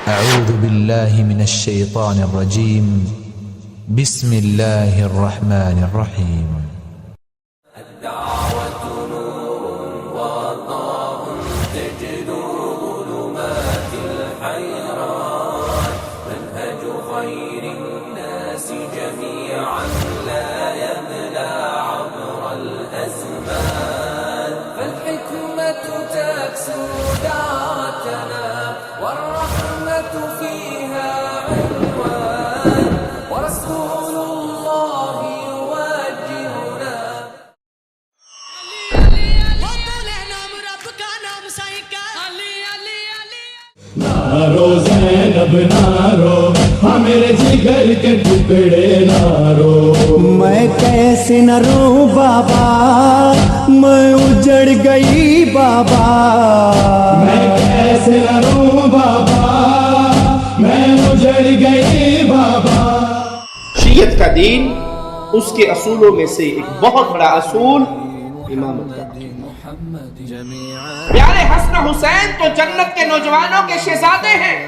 أعوذ بالله من الشيطان الرجيم بسم الله الرحمن الرحيم الدعوة نور وضاء تجد ظلمات الحيران منهج خير الناس جميعا لا يبلى عبر الأزمان فالحكمة تكسو دعوتنا والرحمة فيها عنوان ورسول الله يوجهنا نارو زینب نارو ہاں میرے جگر کے ٹکڑے نارو میں کیسے نہ روں بابا میں اجڑ گئی بابا میں کیسے نہ روں بابا میں اجڑ گئی بابا. شیعت کا دین اس کے اصولوں میں سے ایک بہت بڑا اصول امامت کا. پیارے حسن حسین تو جنت کے نوجوانوں کے شہزادے ہیں.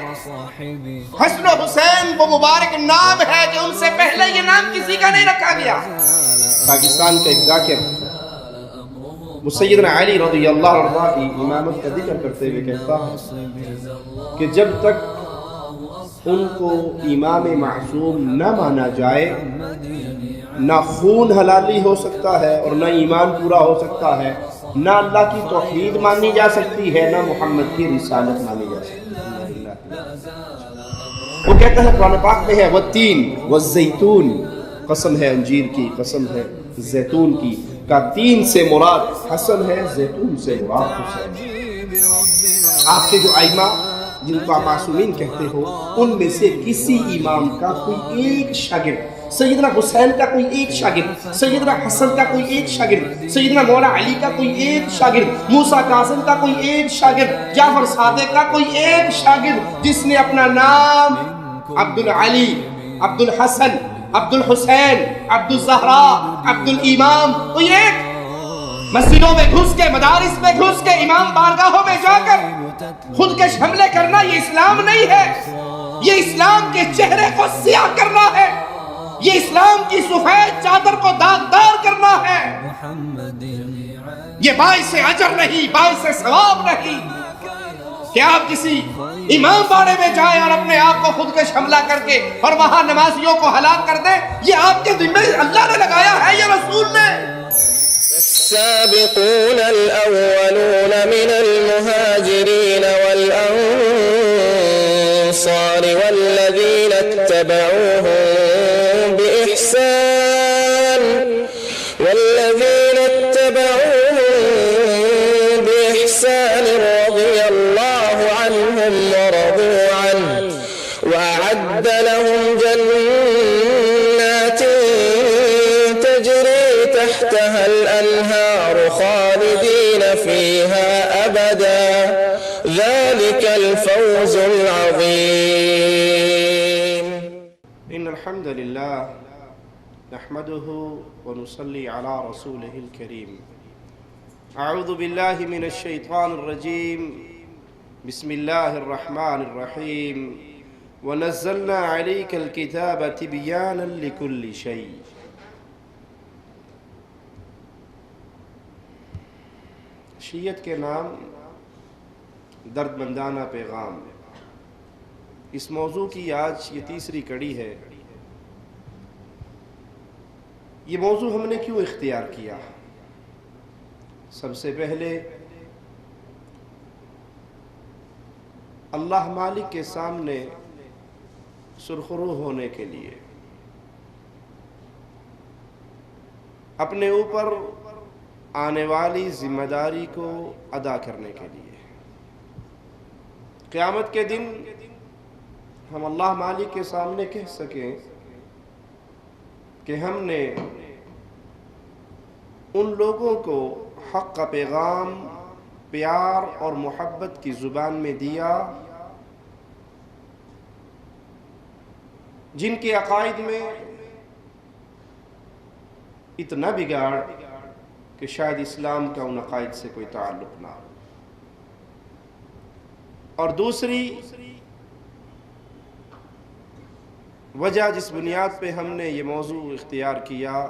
حسن حسین وہ مبارک نام ہے کہ ان سے پہلے یہ نام کسی کا نہیں رکھا گیا. پاکستان کا ایک ذاکر سیدنا علی رضی اللہ عنہ کی امامت کا ذکر کرتے ہوئے کہتا ہے کہ جب تک ان کو امام معصوم نہ مانا جائے نہ خون حلالی ہو سکتا ہے اور نہ ایمان پورا ہو سکتا ہے، نہ اللہ کی توحید مانی جا سکتی ہے، نہ محمد کی رسالت مانی جا سکتی ہے. وہ کہتا ہے قرآن پاک میں ہے والتین والزیتون، قسم ہے انجیر کی، قسم ہے زیتون کی، کا تین سے مراد حسن ہے، زیتون سے مراد حسین. آپ کے جو ائمہ جن کو آپ معصومین کہتے ہو ان میں سے کسی امام کا کوئی ایک شاگرد، سیدنا حسین کا کوئی ایک شاگرد، سیدنا حسن کا کوئی ایک شاگرد، سیدنا مولا علی کا کوئی ایک شاگرد، موسیٰ کاظم کا کوئی ایک شاگرد، جعفر صادق کا کوئی ایک شاگرد جس نے اپنا نام عبدالعلی، عبدالحسن، عبدالحسین، عبدالزہرا، عبدالامام، کوئی ایک مسجدوں میں گھس کے، مدارس میں گھس کے، امام بارگاہوں میں جا کر خودکش حملے کرنا یہ اسلام نہیں ہے. یہ اسلام کے چہرے کو سیاہ کرنا ہے، یہ اسلام کی سفید چادر کو داغدار کرنا ہے. یہ باعث اجر نہیں، باعث ثواب نہیں کہ آپ کسی امام باڑے میں جائیں اور اپنے آپ کو خودکش حملہ کر کے اور وہاں نمازیوں کو ہلاک کر دیں. یہ آپ کے ذمہ اللہ نے لگایا ہے، یہ رسول نے. السابقون الأولون من المهاجرين والأنصار والذين اتبعوهم بإحسان رضي الله عنهم ورضوا عنه وأعد لهم جنات تجري تحتها الأنهار خالدين فيها أبدا ذلك الفوز العظيم. إن الحمد لله نحمده ونصلي على رسوله الكريم. أعوذ بالله من الشيطان الرجيم. بسم الله الرحمن الرحيم. ونزلنا عليك الكتاب تبيانا لكل شيء. شیعت کے نام درد مندانہ پیغام. اس موضوع کی آج یہ تیسری کڑی ہے. یہ موضوع ہم نے کیوں اختیار کیا؟ سب سے پہلے اللہ مالک کے سامنے سرخرو ہونے کے لیے، اپنے اوپر آنے والی ذمہ داری کو ادا کرنے کے لیے. قیامت کے دن ہم اللہ مالک کے سامنے کہہ سکیں کہ ہم نے ان لوگوں کو حق کا پیغام پیار اور محبت کی زبان میں دیا جن کے عقائد میں اتنا بگاڑ کہ شاید اسلام کا ان عقائد سے کوئی تعلق نہ ہو. اور دوسری وجہ جس بنیاد پہ ہم نے یہ موضوع اختیار کیا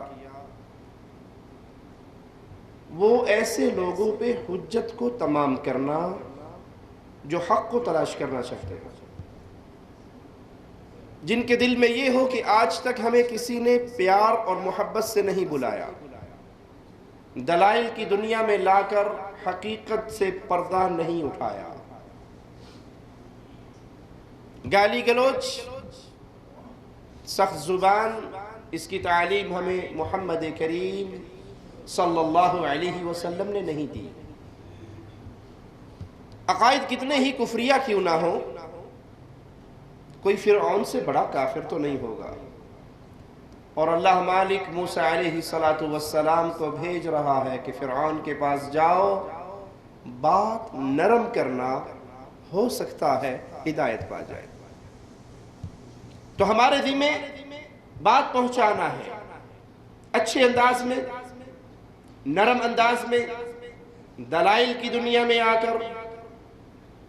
وہ ایسے لوگوں پہ حجت کو تمام کرنا جو حق کو تلاش کرنا چاہتے ہیں، جن کے دل میں یہ ہو کہ آج تک ہمیں کسی نے پیار اور محبت سے نہیں بلایا، دلائل کی دنیا میں لا کر حقیقت سے پردہ نہیں اٹھایا، گالی گلوچ، سخت زبان، اس کی تعلیم ہمیں محمد کریم صلی اللہ علیہ وسلم نے نہیں دی۔ عقائد کتنے ہی کفریہ کیوں نہ ہو، کوئی فرعون سے بڑا کافر تو نہیں ہوگا، اور اللہ مالک موسیٰ علیہ السلام کو بھیج رہا ہے کہ فرعون کے پاس جاؤ، بات نرم کرنا، ہو سکتا ہے ہدایت پا جائے۔ تو ہمارے ذمہ بات پہنچانا ہے، اچھے انداز میں، نرم انداز میں، دلائل کی دنیا میں آ کر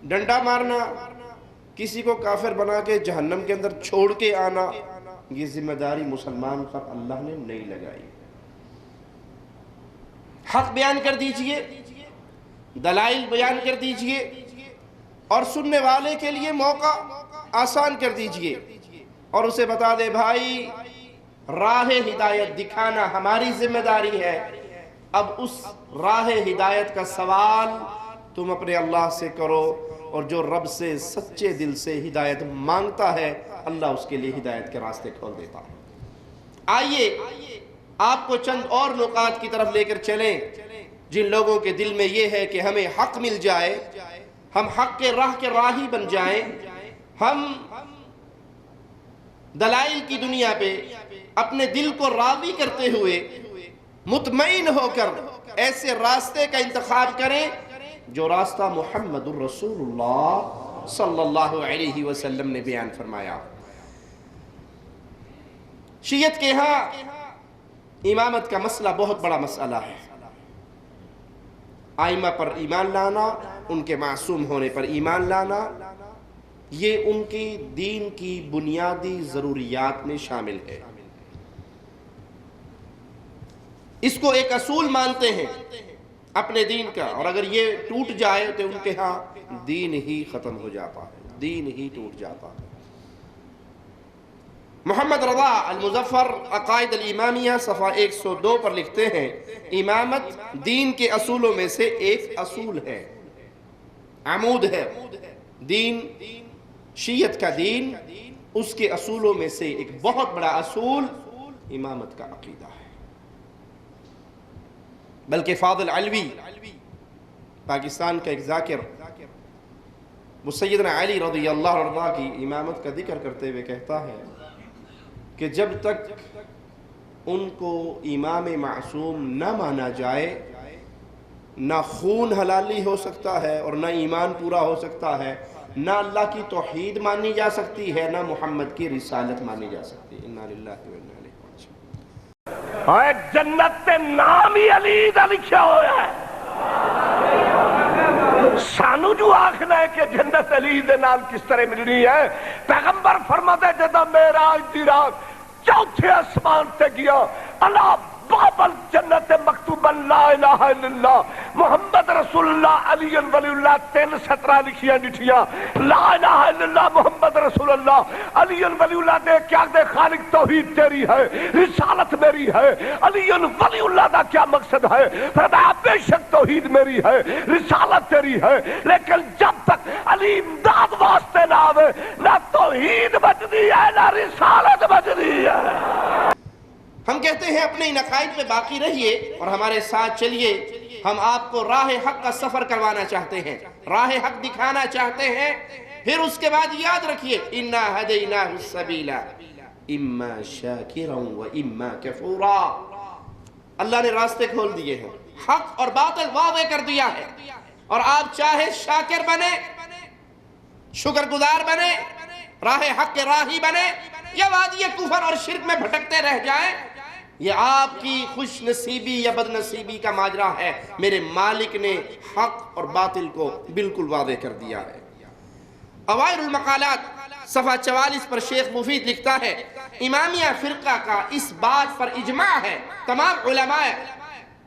ڈنڈا مارنا، کسی کو کافر بنا کے جہنم کے اندر چھوڑ کے آنا، یہ ذمہ داری مسلمان پر اللہ نے نہیں لگائی۔ حق بیان کر دیجئے، دلائل بیان کر دیجئے، اور سننے والے کے لیے موقع آسان کر دیجئے، اور اسے بتا دے بھائی راہ ہدایت دکھانا ہماری ذمہ داری ہے، اب اس راہ ہدایت کا سوال تم اپنے اللہ سے کرو، اور جو رب سے سچے دل سے ہدایت مانگتا ہے اللہ اس کے لیے ہدایت کے راستے کھول دیتا ہے۔ آئیے آپ کو چند اور نکات کی طرف لے کر چلیں، جن لوگوں کے دل میں یہ ہے کہ ہمیں حق مل جائے، ہم حق کے راہی بن جائیں، ہم دلائل کی دنیا پہ اپنے دل کو راضی کرتے ہوئے مطمئن ہو کر ایسے راستے کا انتخاب کریں جو راستہ محمد الرسول اللہ صلی اللہ علیہ وسلم نے بیان فرمایا۔ شیعت کے ہاں امامت کا مسئلہ بہت بڑا مسئلہ ہے، ائمہ پر ایمان لانا، ان کے معصوم ہونے پر ایمان لانا، یہ ان کی دین کی بنیادی ضروریات میں شامل ہے، اس کو ایک اصول مانتے ہیں اپنے دین کا، اور اگر یہ ٹوٹ جائے تو ان کے ہاں دین ہی ختم ہو جاتا ہے، دین ہی ٹوٹ جاتا ہے۔ محمد رضا المظفر عقائد الامامیہ صفحہ 102 پر لکھتے ہیں، امامت دین کے اصولوں میں سے ایک اصول ہے، عمود ہے، دین شیعت کا دین، اس کے اصولوں میں سے ایک بہت بڑا اصول امامت کا عقیدہ ہے۔ بلکہ فاضل علوی پاکستان کا ایک ذاکر، وہ سیدنا علی رضی اللہ عنہ کی امامت کا ذکر کرتے ہوئے کہتا ہے کہ جب تک ان کو امام معصوم نہ مانا جائے، نہ خون حلالی ہو سکتا ہے اور نہ ایمان پورا ہو سکتا ہے، نہ اللہ کی توحید مانی جا سکتی ہے، نہ محمد کی رسالت مانی جا سکتی ہے۔ انا للہ و انا الیہ راجعون۔ جنت تے نام ہی علی دا لکھیا ہوا ہے، سانو جو آخنا ہے کہ جنت علی دے نال کس طرح ملنی ہے، پیغمبر فرماتے ہیں جدا معراج دی رات چوتھے آسمان تے گیا، اللہ باب الجنت مکتوبا لا الہ الا اللہ محمد رسول اللہ علی ولی اللہ 3 سطرہ لکھیاں ڈٹھیاں، لا الہ الا اللہ محمد رسول اللہ علی ولی اللہ دے کیا دے خالق توحید تیری ہے، رسالت میری ہے، علی ولی اللہ دا کیا مقصد ہے، فرمایا بے شک توحید میری ہے، رسالت تیری ہے، لیکن جب تک علی امداد واسطے نہ آوے نہ توحید بچدی ہے نہ رسالت بچدی ہے۔ ہم کہتے ہیں اپنے ان عقائد پہ باقی رہیے اور ہمارے ساتھ چلیے، ہم آپ کو راہ حق کا سفر کروانا چاہتے ہیں، راہ حق دکھانا چاہتے ہیں، پھر اس کے بعد یاد رکھیے اِنَّا هَدَيْنَاهُ السَّبِيلَ اِمَّا شَاكِرًا وَإِمَّا كَفُورًا۔ اللہ نے راستے کھول دیے ہیں، حق اور باطل واضح کر دیا ہے، اور آپ چاہے شاکر بنے، شکر گزار بنے، راہ حق کے راہی بنے، یا وادی کفر اور شرک میں بھٹکتے رہ جائیں، یہ آپ کی خوش نصیبی یا بد نصیبی کا ماجرا ہے، میرے مالک نے حق اور باطل کو بالکل واضح کر دیا ہے۔ اوائل المقالات صفحہ 44 پر شیخ مفید لکھتا ہے امامیہ فرقہ کا اس بات پر اجماع ہے، تمام علماء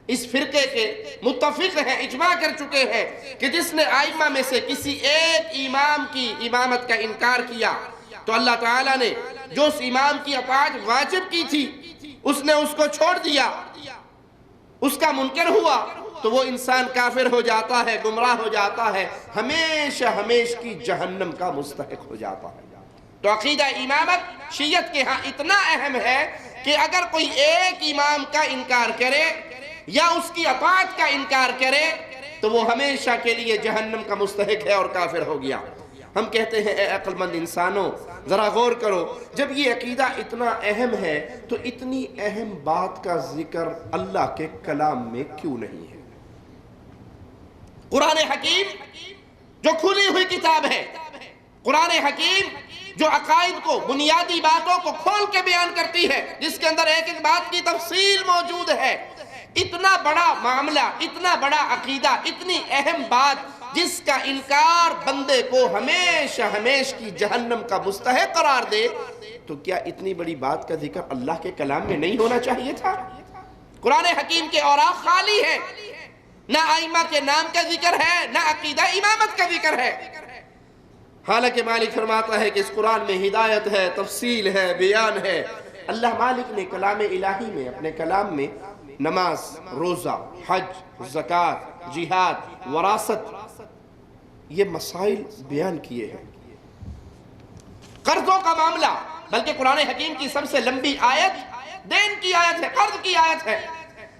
اس فرقے کے متفق ہیں، اجماع کر چکے ہیں کہ جس نے ائمہ میں سے کسی ایک امام کی امامت کا انکار کیا تو اللہ تعالیٰ نے جو اس امام کی اطاعت واجب کی تھی اس نے اس کو چھوڑ دیا، اس کا منکر ہوا تو وہ انسان کافر ہو جاتا ہے، گمراہ ہو جاتا ہے، ہمیشہ ہمیش کی جہنم کا مستحق ہو جاتا ہے۔ تو عقیدہ امامت شیعت کے ہاں اتنا اہم ہے کہ اگر کوئی ایک امام کا انکار کرے یا اس کی اطاعت کا انکار کرے تو وہ ہمیشہ کے لیے جہنم کا مستحق ہے اور کافر ہو گیا۔ ہم کہتے ہیں اے عقل مند انسانوں ذرا غور کرو، جب یہ عقیدہ اتنا اہم ہے تو اتنی اہم بات کا ذکر اللہ کے کلام میں کیوں نہیں ہے؟ قرآن حکیم جو کھلی ہوئی کتاب ہے، قرآن حکیم جو عقائد کو، بنیادی باتوں کو کھول کے بیان کرتی ہے، جس کے اندر ایک ایک بات کی تفصیل موجود ہے، اتنا بڑا معاملہ، اتنا بڑا عقیدہ، اتنی اہم بات جس کا انکار بندے کو ہمیشہ ہمیش کی جہنم کا مستحق قرار دے، تو کیا اتنی بڑی بات کا ذکر اللہ کے کلام میں نہیں ہونا چاہیے تھا؟ قرآن حکیم کے اوراق خالی ہیں، نہ ائمہ کے نام کا ذکر ہے، نہ عقیدہ امامت کا ذکر ہے۔ حالانکہ مالک فرماتا ہے کہ اس قرآن میں ہدایت ہے، تفصیل ہے، بیان ہے۔ اللہ مالک نے کلام الہی میں، اپنے کلام میں نماز، روزہ، حج، زکوٰۃ، جہاد، وراثت، یہ مسائل بیان کیے ہیں۔ قرضوں کا معاملہ، بلکہ قرآن حکیم کی سب سے لمبی آیت دین کی آیت ہے، قرض کی آیت ہے۔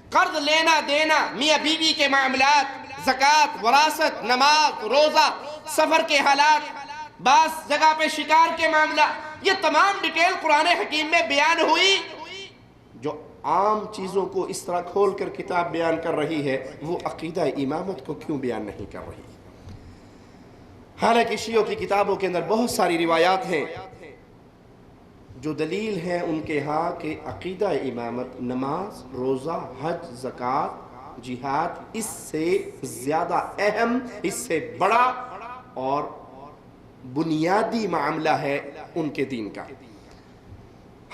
قرض لینا دینا، میاں بیوی کے معاملات، زکوٰۃ، وراثت، نماز، روزہ، سفر کے حالات، بعض جگہ پہ شکار کے معاملہ، یہ تمام ڈیٹیل قرآن حکیم میں بیان ہوئی۔ جو عام چیزوں کو اس طرح کھول کر کتاب بیان کر رہی ہے وہ عقیدہ امامت کو کیوں بیان نہیں کر رہی؟ حالانکہ شیعوں کی کتابوں کے اندر بہت ساری روایات ہیں جو دلیل ہے ان کے ہاں کہ عقیدہ امامت، نماز، روزہ، حج، زکوٰۃ، جہاد اس سے زیادہ اہم، اس سے بڑا اور بنیادی معاملہ ہے ان کے دین کا۔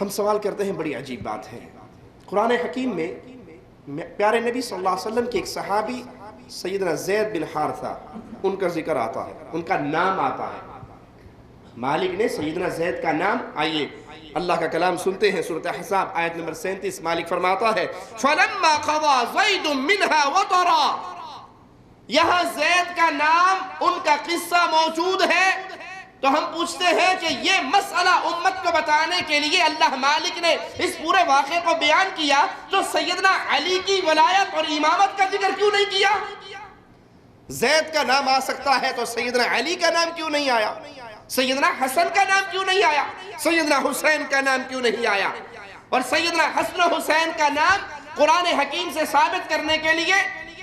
ہم سوال کرتے ہیں، بڑی عجیب بات ہے، قرآن حکیم میں پیارے نبی صلی اللہ علیہ وسلم کے ایک صحابی سیدنا زید بن حارثہ، ان کا ذکر آتا ہے، ان کا نام آتا ہے۔ مالک نے سیدنا زید کا نام، آئیے اللہ کا کلام سنتے ہیں، سورۃ احزاب آیت نمبر 37، مالک فرماتا ہے فَلَمَّا قَضَى زَيْدٌ مِّنْهَا وَطَرًا، یہاں زید کا نام، ان کا قصہ موجود ہے۔ تو ہم پوچھتے ہیں کہ یہ مسئلہ امت کو بتانے کے لیے اللہ مالک نے اس پورے واقعے کو بیان کیا تو سیدنا علی کی ولایت اور امامت کا ذکر کیوں نہیں کیا؟ زید کا نام آ سکتا ہے تو سیدنا علی کا نام کیوں نہیں آیا؟ سیدنا حسن کا نام کیوں نہیں آیا؟ سیدنا حسین کا نام کیوں نہیں آیا؟ اور سیدنا حسن و حسین کا نام قرآن حکیم سے ثابت کرنے کے لیے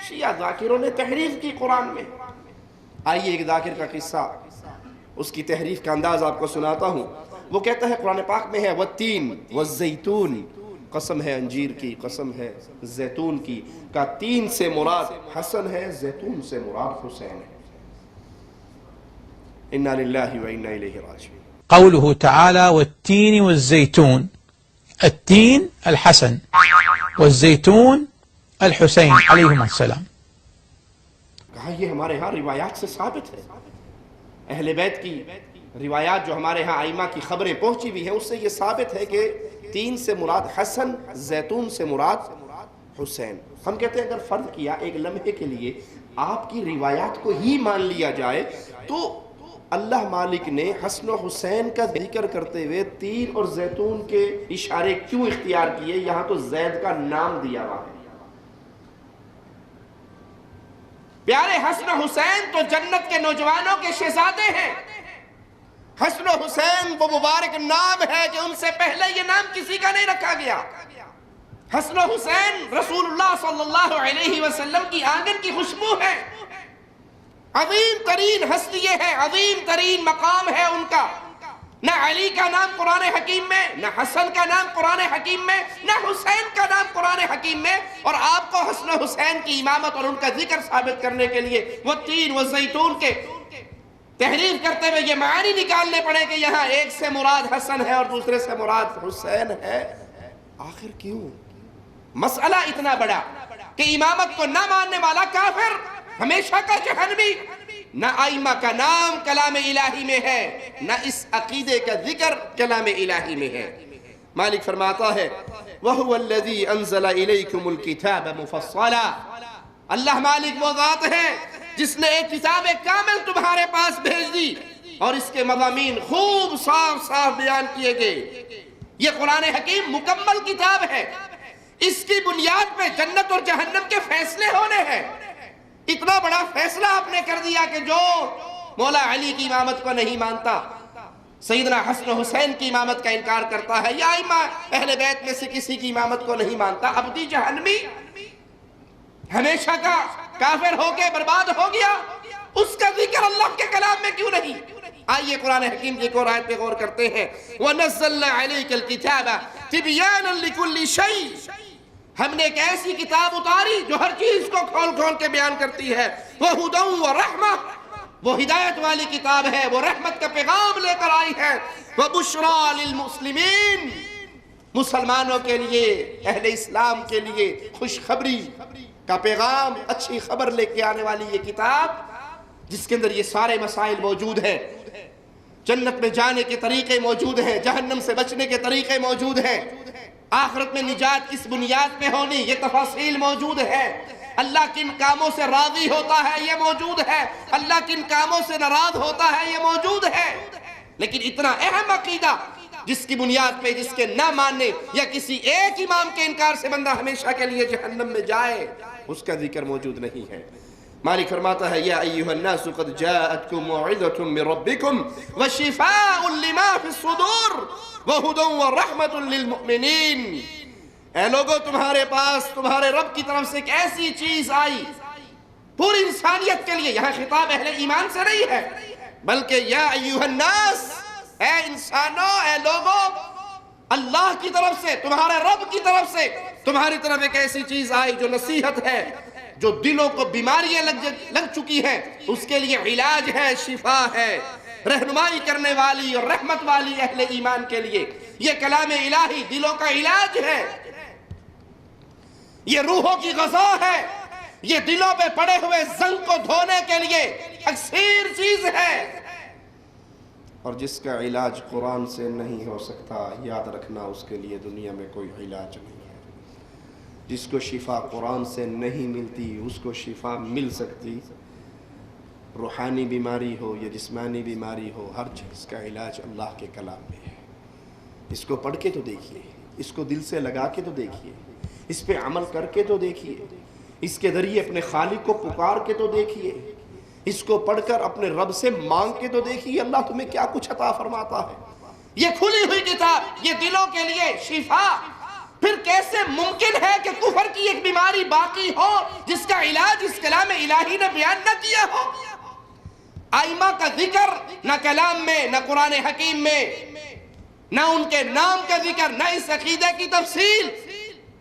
شیعہ ذاکروں نے تحریف کی قرآن میں۔ آئیے ایک ذاکر کا قصہ، اس کی تحریف کا انداز آپ کو سناتا ہوں۔ وہ کہتا ہے قرآن پاک میں ہے والتین والزیتون، قسم ہے انجیر کی، قسم ہے زیتون کی، کا تین سے مراد حسن ہے، زیتون سے مراد حسین ہے۔ انا للہ و انا الیہ راجعون۔ قوله تعالى والتين والزيتون، التين الحسن والزيتون الحسين عليهما السلام۔ کہا یہ ہمارے ہاں روایات سے ثابت ہے، اہل بیت کی روایات جو ہمارے ہاں ائمہ کی خبریں پہنچی بھی ہیں اس سے یہ ثابت ہے کہ تین سے مراد حسن، زیتون سے مراد حسین۔ ہم کہتے ہیں اگر فرض کیا ایک لمحے کے لیے آپ کی روایات کو ہی مان لیا جائے تو اللہ مالک نے حسن و حسین کا ذکر کرتے ہوئے تین اور زیتون کے اشارے کیوں اختیار کیے؟ یہاں تو زید کا نام دیا ہوا ہے۔ پیارے حسن و حسین تو جنت کے نوجوانوں کے شہزادے ہیں۔ حسن و حسین وہ مبارک نام ہے کہ ان سے پہلے یہ نام کسی کا نہیں رکھا گیا۔ حسن و حسین رسول اللہ صلی اللہ علیہ وسلم کی آنگن کی خوشبو ہے، عظیم ترین ہستی ہے، عظیم ترین مقام ہے ان کا۔ نہ علی کا نام قرآن حکیم میں، نہ حسن کا نام قرآن حکیم میں، نہ حسین کا نام قرآن حکیم میں، اور آپ کو حسن و حسین کی امامت اور ان کا ذکر ثابت کرنے کے لیے وہ تین و زیتون کے تحریف کرتے ہوئے یہ معنی نکالنے پڑے کہ یہاں ایک سے مراد حسن ہے اور دوسرے سے مراد حسین ہے. آخر کیوں؟ مسئلہ اتنا بڑا کہ امامت کو نہ ماننے والا کافر ہمیشہ کا جہنمی. نہ ائمہ کا نام کلام الہی میں ہے، نہ اس عقیدے کا ذکر کلام الہی میں ہے. مالک فرماتا ہے وَهُوَ الَّذِي أَنزَلَ إِلَيْكُمُ الْكِتَابَ مُفَصَّلًا. اللہ مالک وہ ذات ہے جس نے ایک کتاب کامل تمہارے پاس بھیج دی اور اس کے مضامین خوب صاف صاف بیان کیے گئے. یہ قرآن حکیم مکمل کتاب ہے. اس کی بنیاد پہ جنت اور جہنم کے فیصلے ہونے ہیں. اتنا بڑا فیصلہ آپ نے کر دیا کہ جو مولا علی کی امامت کو نہیں مانتا، سیدنا حسن و حسین کی امامت کا انکار کرتا ہے، یا ائمہ اہل بیت میں سے کسی کی امامت کو نہیں مانتا، ابدی جہنمی، ہمیشہ کا کافر ہو کے برباد ہو گیا. اس کا ذکر اللہ کے کلام میں کیوں نہیں؟ آئیے قرآن حکیم کی ایک اور آیت پہ غور کرتے ہیں. وَنَزَّلْنَا عَلَيْكَ الْكِتَابَ تِبْيَانًا لِكُلِّ شَيْءٍ. ہم نے ایک ایسی کتاب اتاری جو ہر چیز کو کھول کھول کے بیان کرتی ہے. وَهُدًى وَرَحْمَةً. وہ ہدایت والی کتاب ہے، وہ رحمت کا پیغام لے کر آئی ہے. وَبُشْرَى لِلْمُسْلِمِينَ. مسلمانوں کے لیے، اہل اسلام کے لیے خوشخبری کا پیغام، اچھی خبر لے کے آنے والی یہ کتاب جس کے اندر یہ سارے مسائل موجود ہیں. جنت میں جانے کے طریقے موجود ہیں، جہنم سے بچنے کے طریقے موجود ہیں، آخرت میں نجات کس بنیاد پہ ہونی یہ تفاصیل موجود ہے. اللہ کن کاموں سے راضی ہوتا ہے یہ موجود ہے، اللہ کن کاموں سے ناراض ہوتا ہے یہ موجود ہے. لیکن اتنا اہم عقیدہ جس کی بنیاد پہ جس کے نہ ماننے یا کسی ایک امام کے انکار سے بندہ ہمیشہ کے لیے جہنم میں جائے، اس کا ذکر موجود نہیں ہے. مالک فرماتا ہے یا ایھا الناس قد جاءتکم موعظۃ من ربکم وشفاء لما فی الصدور وہدی ورحمۃ للمؤمنین. اے لوگو، تمہارے پاس تمہارے رب کی طرف سے ایک ایسی چیز آئی پوری انسانیت کے لیے. یہاں خطاب اہل ایمان سے نہیں ہے بلکہ یا ایھا الناس، اے انسانوں، اے لوگو، اللہ کی طرف سے، تمہارے رب کی طرف سے تمہاری طرف ایک ایسی چیز آئی جو نصیحت ہے، جو دلوں کو بیماریاں لگ چکی ہیں اس کے لیے علاج ہے، شفا ہے، رہنمائی کرنے والی اور رحمت والی اہل ایمان کے لیے. یہ کلام الہی دلوں کا علاج ہے، یہ روحوں کی غذا ہے، یہ دلوں پہ پڑے ہوئے زنگ کو دھونے کے لیے اکسیر چیز ہے. اور جس کا علاج قرآن سے نہیں ہو سکتا، یاد رکھنا اس کے لیے دنیا میں کوئی علاج نہیں ہے. جس کو شفا قرآن سے نہیں ملتی اس کو شفا مل سکتی. روحانی بیماری ہو یا جسمانی بیماری ہو، ہر چیز کا علاج اللہ کے کلام میں ہے. اس کو پڑھ کے تو دیکھیے، اس کو دل سے لگا کے تو دیکھیے، اس پہ عمل کر کے تو دیکھیے، اس کے ذریعے اپنے خالق کو پکار کے تو دیکھیے، اس کو پڑھ کر اپنے رب سے مانگ کے تو دیکھیے اللہ تمہیں کیا کچھ عطا فرماتا ہے. یہ کھلی ہوئی کتاب، یہ دلوں کے لیے شفا. پھر کیسے ممکن ہے کہ کفر کی ایک بیماری باقی ہو جس کا علاج اس کلام الہی نے بیان نہ کیا ہو؟ ائمہ کا ذکر نہ کلام میں، نہ قرآن حکیم میں، نہ ان کے نام کا ذکر، نہ اس عقیدے کی تفصیل،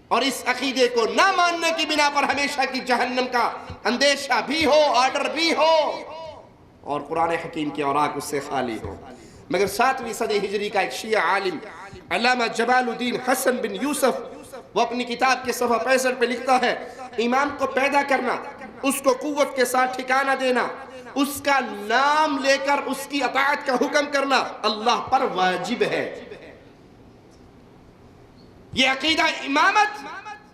اور اس عقیدے کو نہ ماننے کی بنا پر ہمیشہ کی جہنم کا اندیشہ بھی ہو، آرڈر بھی ہو، اور قرآن حکیم کے اوراق اس سے خالی ہو. مگر 7ویں صدی ہجری کا ایک شیعہ عالم علامہ جمال الدین حسن بن یوسف، وہ اپنی کتاب کے صفحہ 65 پہ لکھتا ہے ایمان کو پیدا کرنا، اس کو قوت کے ساتھ ٹھکانہ دینا، اس کا نام لے کر اس کی اطاعت کا حکم کرنا اللہ پر واجب ہے. یہ عقیدہ امامت،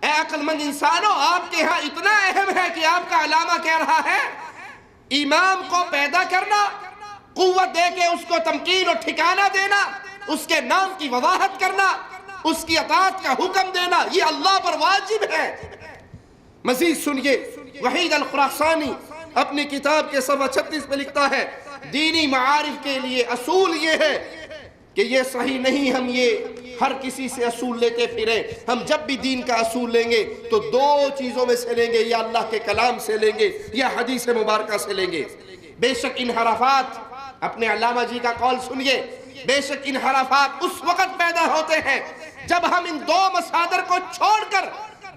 اے عقل مند انسانوں، آپ کے ہاں اتنا اہم ہے کہ آپ کا علامہ کہہ رہا ہے امام کو پیدا کرنا، قوت دے کے اس کو تمکین اور ٹھکانہ دینا، اس کے نام کی وضاحت کرنا، اس کی اطاعت کا حکم دینا، یہ اللہ پر واجب ہے. مزید سنیے، وحید الخراسانی اپنی کتاب کے صفحہ 36 پہ لکھتا ہے دینی معارف کے لیے اصول یہ ہے کہ یہ صحیح نہیں ہم یہ ہر کسی سے اصول لیتے پھریں. ہم جب بھی دین کا اصول لیں گے تو 2 چیزوں میں سے لیں گے، یا اللہ کے کلام سے لیں گے یا حدیث مبارکہ سے لیں گے. بے شک انحرافات، اپنے علامہ جی کا قول سنیے، بے شک انحرافات اس وقت پیدا ہوتے ہیں جب ہم ان 2 مصادر کو چھوڑ کر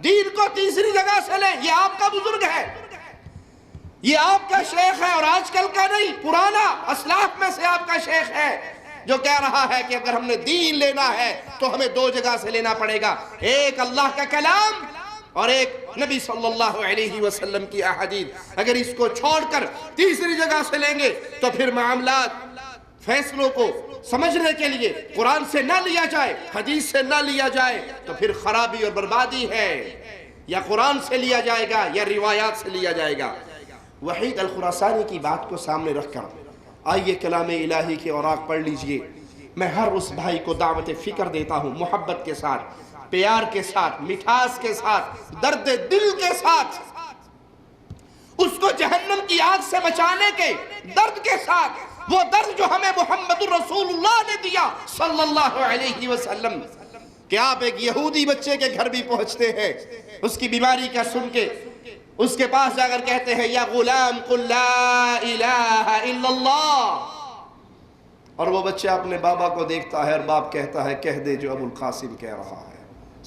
دین کو تیسری جگہ سے لیں. یہ آپ کا بزرگ ہے، یہ آپ کا شیخ ہے اور آج کل کا نہیں، پرانا اسلاف میں سے آپ کا شیخ ہے جو کہہ رہا ہے کہ اگر ہم نے دین لینا ہے تو ہمیں دو جگہ سے لینا پڑے گا، ایک اللہ کا کلام اور ایک نبی صلی اللہ علیہ وسلم کی احادیث۔ اگر اس کو چھوڑ کر تیسری جگہ سے لیں گے تو پھر معاملات فیصلوں کو سمجھنے کے لیے قرآن سے نہ لیا جائے، حدیث سے نہ لیا جائے تو پھر خرابی اور بربادی ہے۔ یا قرآن سے لیا جائے گا یا روایات سے لیا جائے گا۔ وحید الخراسانی کی بات کو سامنے رکھ کر آئیے کلام الہی کے اوراق پڑھ لیجئے۔ میں ہر اس بھائی کو دعوت فکر دیتا ہوں، محبت کے ساتھ، پیار کے ساتھ، مٹھاس کے ساتھ، درد دل کے ساتھ، اس کو جہنم کی آگ سے بچانے کے درد کے ساتھ، وہ درد جو ہمیں محمد رسول اللہ نے دیا صلی اللہ علیہ وسلم، کہ آپ ایک یہودی بچے کے گھر بھی پہنچتے ہیں، اس کی بیماری کا سن کے اس کے پاس جا کر کہتے ہیں یا غلام قل لا الہ الا اللہ، اور وہ بچہ اپنے بابا کو دیکھتا ہے اور باپ کہتا ہے کہہ دے جو ابو القاسم کہہ رہا ہے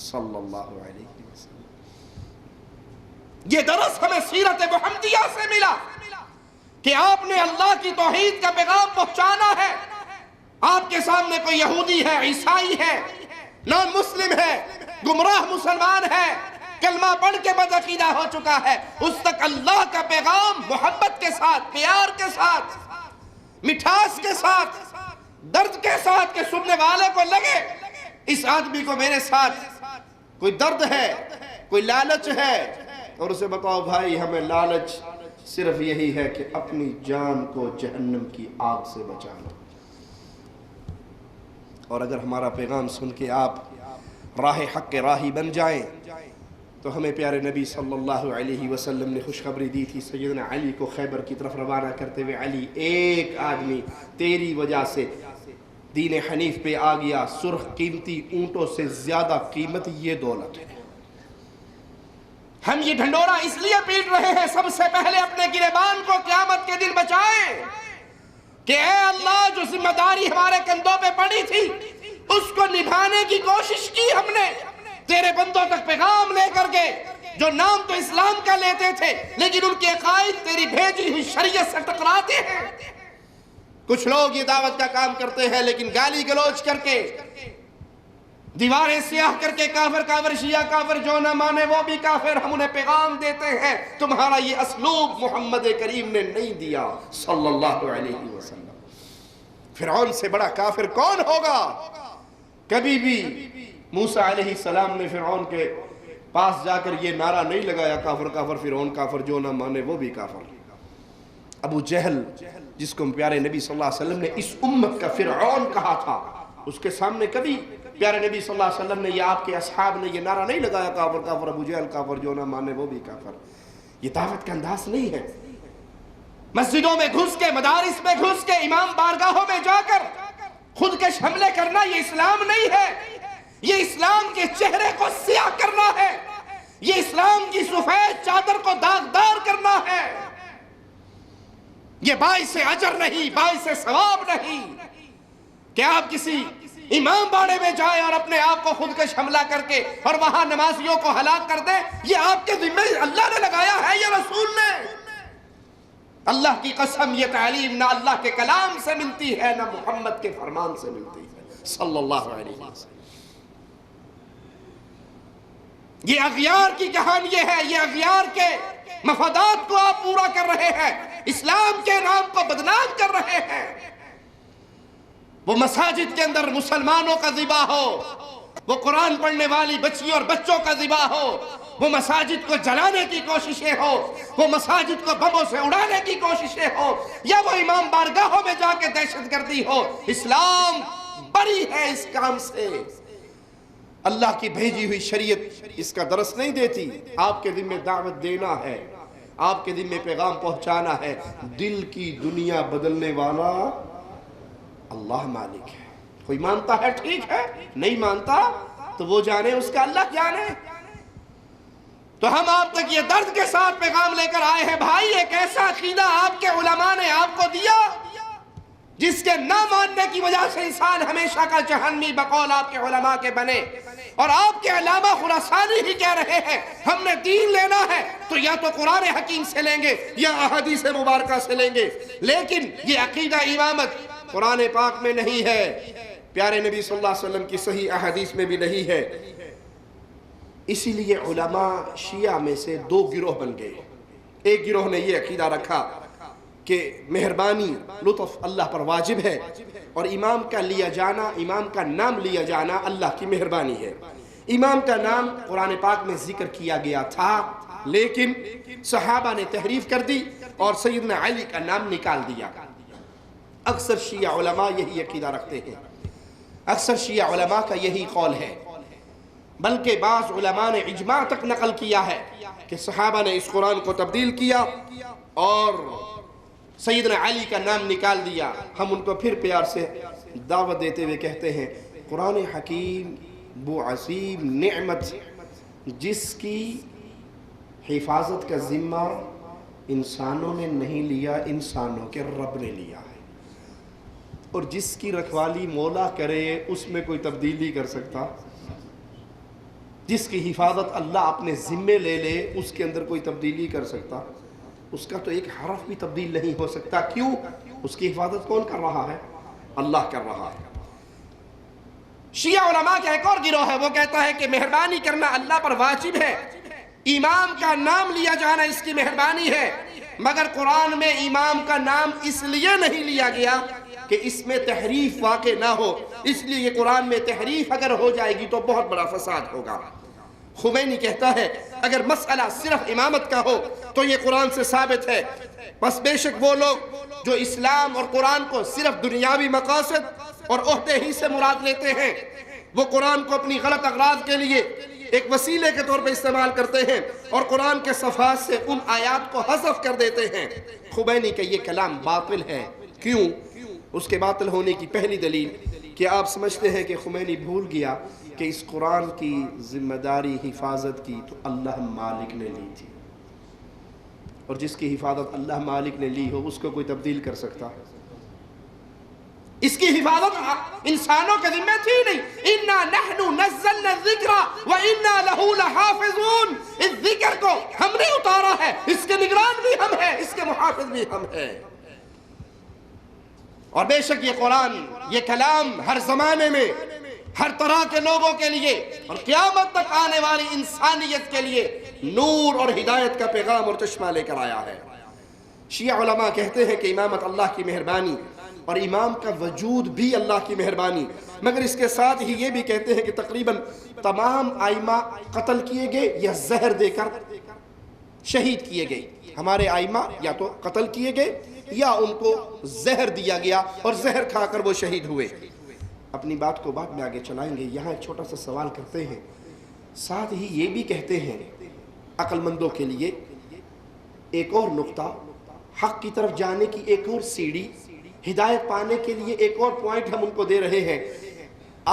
صلی اللہ علیہ وسلم۔ یہ درس ہمیں سیرت محمدیہ سے ملا کہ آپ نے اللہ کی توحید کا پیغام پہنچانا ہے۔ آپ کے سامنے کوئی یہودی ہے، عیسائی ہے، نان مسلم ہے، گمراہ مسلمان ہے، کلمہ پڑھ کے بدعقیدہ ہو چکا ہے، اس تک اللہ کا پیغام محبت کے ساتھ، پیار کے ساتھ، مٹھاس کے ساتھ، درد کے ساتھ، کہ سننے والے کو لگے اس آدمی کو میرے ساتھ کوئی درد ہے، کوئی لالچ ہے، اور اسے بتاؤ بھائی ہمیں لالچ صرف یہی ہے کہ اپنی جان کو جہنم کی آگ سے بچانا۔ اور اگر ہمارا پیغام سن کے آپ راہ حق کے راہی بن جائیں تو ہمیں پیارے نبی صلی اللہ علیہ وسلم نے خوشخبری دی تھی سیدنا علی کو خیبر کی طرف روانہ کرتے ہوئے، علی ایک آدمی تیری وجہ سے دین حنیف پہ آ گیا، سرخ قیمتی اونٹوں سے زیادہ قیمت یہ دولت ہے۔ ہم یہ ڈھنڈورا اس لیے پیٹ رہے ہیں سب سے پہلے اپنے گریبان کو قیامت کے دن بچائیں، کہ اے اللہ جو ذمہ داری ہمارے کندھوں پہ پڑی تھی اس کو نبھانے کی کوشش کی ہم نے، تیرے بندوں تک پیغام لے کر کے، جو نام تو اسلام کا لیتے تھے لیکن ان کے عقائد تیری بھیجی ہوئی شریعت سے ٹکراتے ہیں۔ کچھ لوگ یہ دعوت کا کام کرتے ہیں لیکن گالی گلوچ کر کے، دیواریں سیاہ کر کے، کافر کافر، شیعہ کافر، جو نہ مانے وہ بھی کافر، ہم انہیں پیغام دیتے ہیں تمہارا یہ اسلوب محمد کریم نے نہیں دیا صلی اللہ علیہ وسلم۔ فرعون سے بڑا کافر کون ہوگا؟ کبھی بھی موسیٰ علیہ السلام نے فرعون کے پاس جا کر یہ نعرہ نہیں لگایا کافر کافر، فرعون کافر، جو نہ مانے وہ بھی کافر۔ ابو جہل جس کو پیارے نبی صلی اللہ علیہ وسلم نے اس امت کا فرعون کہا تھا، اس کے سامنے کبھی پیارے نبی صلی اللہ علیہ وسلم نے یا آپ کے اصحاب نے یہ نعرہ نہیں لگایا کافر کافر، ابو جہل کافر، جو نہ مانے وہ بھی کافر۔ یہ دعوت کا انداز نہیں ہے۔ مسجدوں میں گھس کے، مدارس میں گھس کے، امام بارگاہوں میں جا کر خودکش حملے کرنا یہ اسلام نہیں ہے۔ یہ اسلام کے چہرے کو سیاہ کرنا ہے، یہ اسلام کی سفید چادر کو داغدار کرنا ہے۔ یہ باعث اجر نہیں، باعث ثواب نہیں کہ آپ کسی امام باڑے میں جائیں اور اپنے آپ کو خودکش حملہ کر کے اور وہاں نمازیوں کو ہلاک کر دیں۔ یہ آپ کے ذمہ اللہ نے لگایا ہے یا رسول نے؟ اللہ کی قسم یہ تعلیم نہ اللہ کے کلام سے ملتی ہے نہ محمد کے فرمان سے ملتی ہے صلی اللہ علیہ وسلم۔ یہ اغیار کی کہانی یہ ہے، یہ اغیار کے مفادات کو آپ پورا کر رہے ہیں، اسلام کے نام کو بدنام کر رہے ہیں۔ وہ مساجد کے اندر مسلمانوں کا ذبح ہو، وہ قرآن پڑھنے والی بچیوں اور بچوں کا ذبح ہو، وہ مساجد کو جلانے کی کوششیں ہو، وہ مساجد کو بموں سے اڑانے کی کوششیں ہو، یا وہ امام بارگاہوں میں جا کے دہشت گردی ہو، اسلام بری ہے اس کام سے۔ اللہ کی بھیجی ہوئی شریعت اس کا درس نہیں دیتی۔ آپ کے ذمہ دعوت دینا ہے، آپ کے ذمہ پیغام پہنچانا ہے۔ دل کی دنیا بدلنے والا اللہ مالک ہے۔ کوئی مانتا ہے ٹھیک ہے، نہیں مانتا تو وہ جانے، اس کا اللہ جانے۔ تو ہم آپ تک یہ درد کے ساتھ پیغام لے کر آئے ہیں، بھائی ایک ایسا عقیدہ آپ کے علماء نے آپ کو دیا جس کے نہ ماننے کی وجہ سے انسان ہمیشہ کا جہنمی بقول آپ کے علماء کے بنے۔ اور آپ کے علامہ خراسانی ہی کہہ رہے ہیں ہم نے دین لینا ہے تو یا تو قرآن حکیم سے لیں گے یا احادیث مبارکہ سے لیں گے، لیکن یہ عقیدہ امامت قرآن پاک میں نہیں ہے، پیارے نبی صلی اللہ علیہ وسلم کی صحیح احادیث میں بھی نہیں ہے۔ اسی لیے علماء شیعہ میں سے دو گروہ بن گئے۔ ایک گروہ نے یہ عقیدہ رکھا کہ مہربانی لطف اللہ پر واجب ہے اور امام کا لیا جانا، امام کا نام لیا جانا اللہ کی مہربانی ہے۔ امام کا نام قرآن پاک میں ذکر کیا گیا تھا لیکن صحابہ نے تحریف کر دی اور سیدنا علی کا نام نکال دیا۔ اکثر شیعہ علماء یہی عقیدہ رکھتے ہیں، اکثر شیعہ علماء کا یہی قول ہے، بلکہ بعض علماء نے اجماع تک نقل کیا ہے کہ صحابہ نے اس قرآن کو تبدیل کیا اور سیدنا علی کا نام نکال دیا۔ ہم ان کو پھر پیار سے دعوت دیتے ہوئے کہتے ہیں قرآن حکیم وہ عظیم نعمت جس کی حفاظت کا ذمہ انسانوں نے نہیں لیا، انسانوں کے رب نے لیا ہے، اور جس کی رکھوالی مولا کرے اس میں کوئی تبدیلی کر سکتا؟ جس کی حفاظت اللہ اپنے ذمے لے لے اس کے اندر کوئی تبدیلی کر سکتا؟ اس کا تو ایک حرف بھی تبدیل نہیں ہو سکتا۔ کیوں؟ اس کی حفاظت کون کر رہا ہے؟ اللہ کر رہا ہے۔ شیعہ علماء کا ایک اور گروہ ہے، وہ کہتا ہے کہ مہربانی کرنا اللہ پر واجب ہے، امام کا نام لیا جانا اس کی مہربانی ہے، مگر قرآن میں امام کا نام اس لیے نہیں لیا گیا کہ اس میں تحریف واقع نہ ہو، اس لیے یہ قرآن میں تحریف اگر ہو جائے گی تو بہت بڑا فساد ہوگا۔ خمینی کہتا ہے اگر مسئلہ صرف امامت کا ہو تو یہ قرآن سے ثابت ہے، بس بے شک وہ لوگ جو اسلام اور قرآن کو صرف دنیاوی مقاصد اور عہدے ہی سے مراد لیتے ہیں، وہ قرآن کو اپنی غلط اغراض کے لیے ایک وسیلے کے طور پر استعمال کرتے ہیں اور قرآن کے صفحات سے ان آیات کو حذف کر دیتے ہیں۔ خمینی کا یہ کلام باطل ہے۔ کیوں؟ اس کے باطل ہونے کی پہلی دلیل کہ آپ سمجھتے ہیں کہ خمینی بھول گیا کہ اس قرآن کی ذمہ داری حفاظت کی تو اللہ مالک نے لی تھی، اور جس کی حفاظت اللہ مالک نے لی ہو اس کو کوئی تبدیل کر سکتا؟ اس کی حفاظت انسانوں کے ذمہ تھی نہیں۔ اِنَّا نَحْنُ نَزَّلْنَا الذِّكْرَ وَإِنَّا لَهُ لَحَافِظُونَ، اس ذکر کو ہم نے اتارا ہے، اس کے نگران بھی ہم ہیں، اس کے محافظ بھی ہم ہیں۔ اور بے شک یہ قرآن، یہ کلام ہر زمانے میں ہر طرح کے لوگوں کے لیے اور قیامت تک آنے والی انسانیت کے لیے نور اور ہدایت کا پیغام اور چشمہ لے کر آیا ہے۔ شیعہ علماء کہتے ہیں کہ امامت اللہ کی مہربانی اور امام کا وجود بھی اللہ کی مہربانی، مگر اس کے ساتھ ہی یہ بھی کہتے ہیں کہ تقریباً تمام ائمہ قتل کیے گئے یا زہر دے کر شہید کیے گئے۔ ہمارے ائمہ یا تو قتل کیے گئے یا ان کو زہر دیا گیا اور زہر کھا کر وہ شہید ہوئے۔ اپنی بات کو بعد میں آگے چلائیں گے، یہاں ایک چھوٹا سا سوال کرتے ہیں، ساتھ ہی یہ بھی کہتے ہیں عقل مندوں کے لیے ایک اور نقطہ، حق کی طرف جانے کی ایک اور سیڑھی، ہدایت پانے کے لیے ایک اور پوائنٹ ہم ان کو دے رہے ہیں۔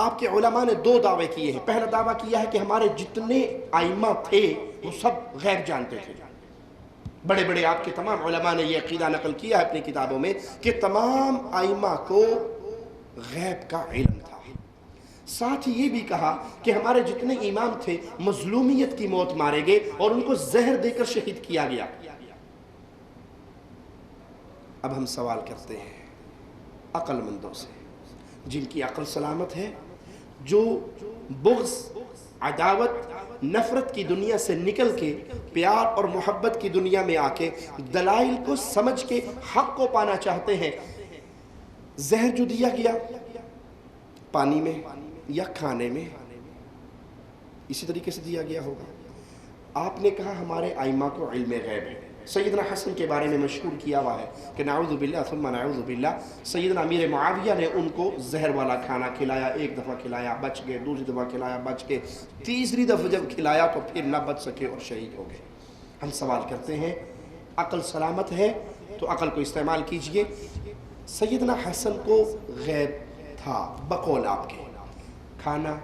آپ کے علماء نے دو دعوے کیے ہیں۔ پہلا دعویٰ کیا ہے کہ ہمارے جتنے ائمہ تھے وہ سب غیب جانتے تھے۔ بڑے بڑے آپ کے تمام علماء نے یہ عقیدہ نقل کیا ہے اپنی کتابوں میں کہ تمام ائمہ کو غیب کا علم تھا۔ ساتھ ہی یہ بھی کہا کہ ہمارے جتنے امام تھے مظلومیت کی موت مارے گئے اور ان کو زہر دے کر شہید کیا گیا۔ اب ہم سوال کرتے ہیں عقل مندوں سے، جن کی عقل سلامت ہے، جو بغض، عداوت، نفرت کی دنیا سے نکل کے پیار اور محبت کی دنیا میں آ کے دلائل کو سمجھ کے حق کو پانا چاہتے ہیں، زہر جو دیا گیا پانی میں یا کھانے میں اسی طریقے سے دیا گیا ہوگا۔ آپ نے کہا ہمارے ائمہ کو علم غیب ہے۔ سیدنا حسن کے بارے میں مشہور کیا ہوا ہے کہ نعوذ باللہ ثم نعوذ باللہ، سیدنا امیر معاویہ نے ان کو زہر والا کھانا کھلایا، ایک دفعہ کھلایا بچ گئے، دوسری دفعہ کھلایا بچ گئے، تیسری دفعہ جب کھلایا تو پھر نہ بچ سکے اور شہید ہو گئے۔ ہم سوال کرتے ہیں عقل سلامت ہے تو عقل کو استعمال کیجئے۔ سیدنا حسن کو غیب تھا بقول آپ کے، کھانا،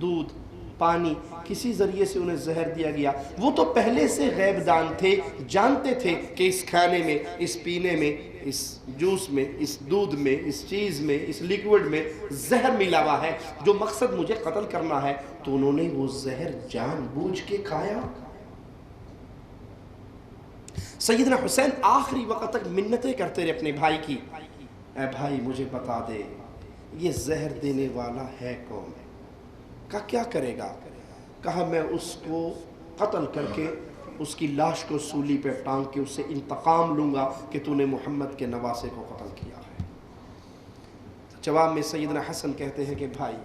دودھ، پانی کسی ذریعے سے انہیں زہر دیا گیا، وہ تو پہلے سے غیب دان تھے، جانتے تھے کہ اس کھانے میں، اس پینے میں اس جوس میں، اس دودھ میں، اس چیز میں، اس لیکوڈ میں زہر ملا ہوا ہے، جو مقصد مجھے قتل کرنا ہے، تو انہوں نے وہ زہر جان بوجھ کے کھایا۔ سیدنا حسین آخری وقت تک منتیں کرتے رہے اپنے بھائی کی، اے بھائی مجھے بتا دے یہ زہر دینے والا ہے کون؟ کہا کیا کرے گا؟ کہا میں اس کو قتل کر کے اس کی لاش کو سولی پہ ٹانگ کے اس سے انتقام لوں گا کہ تو نے محمد کے نواسے کو قتل کیا ہے۔ جواب میں سیدنا حسن کہتے ہیں کہ بھائی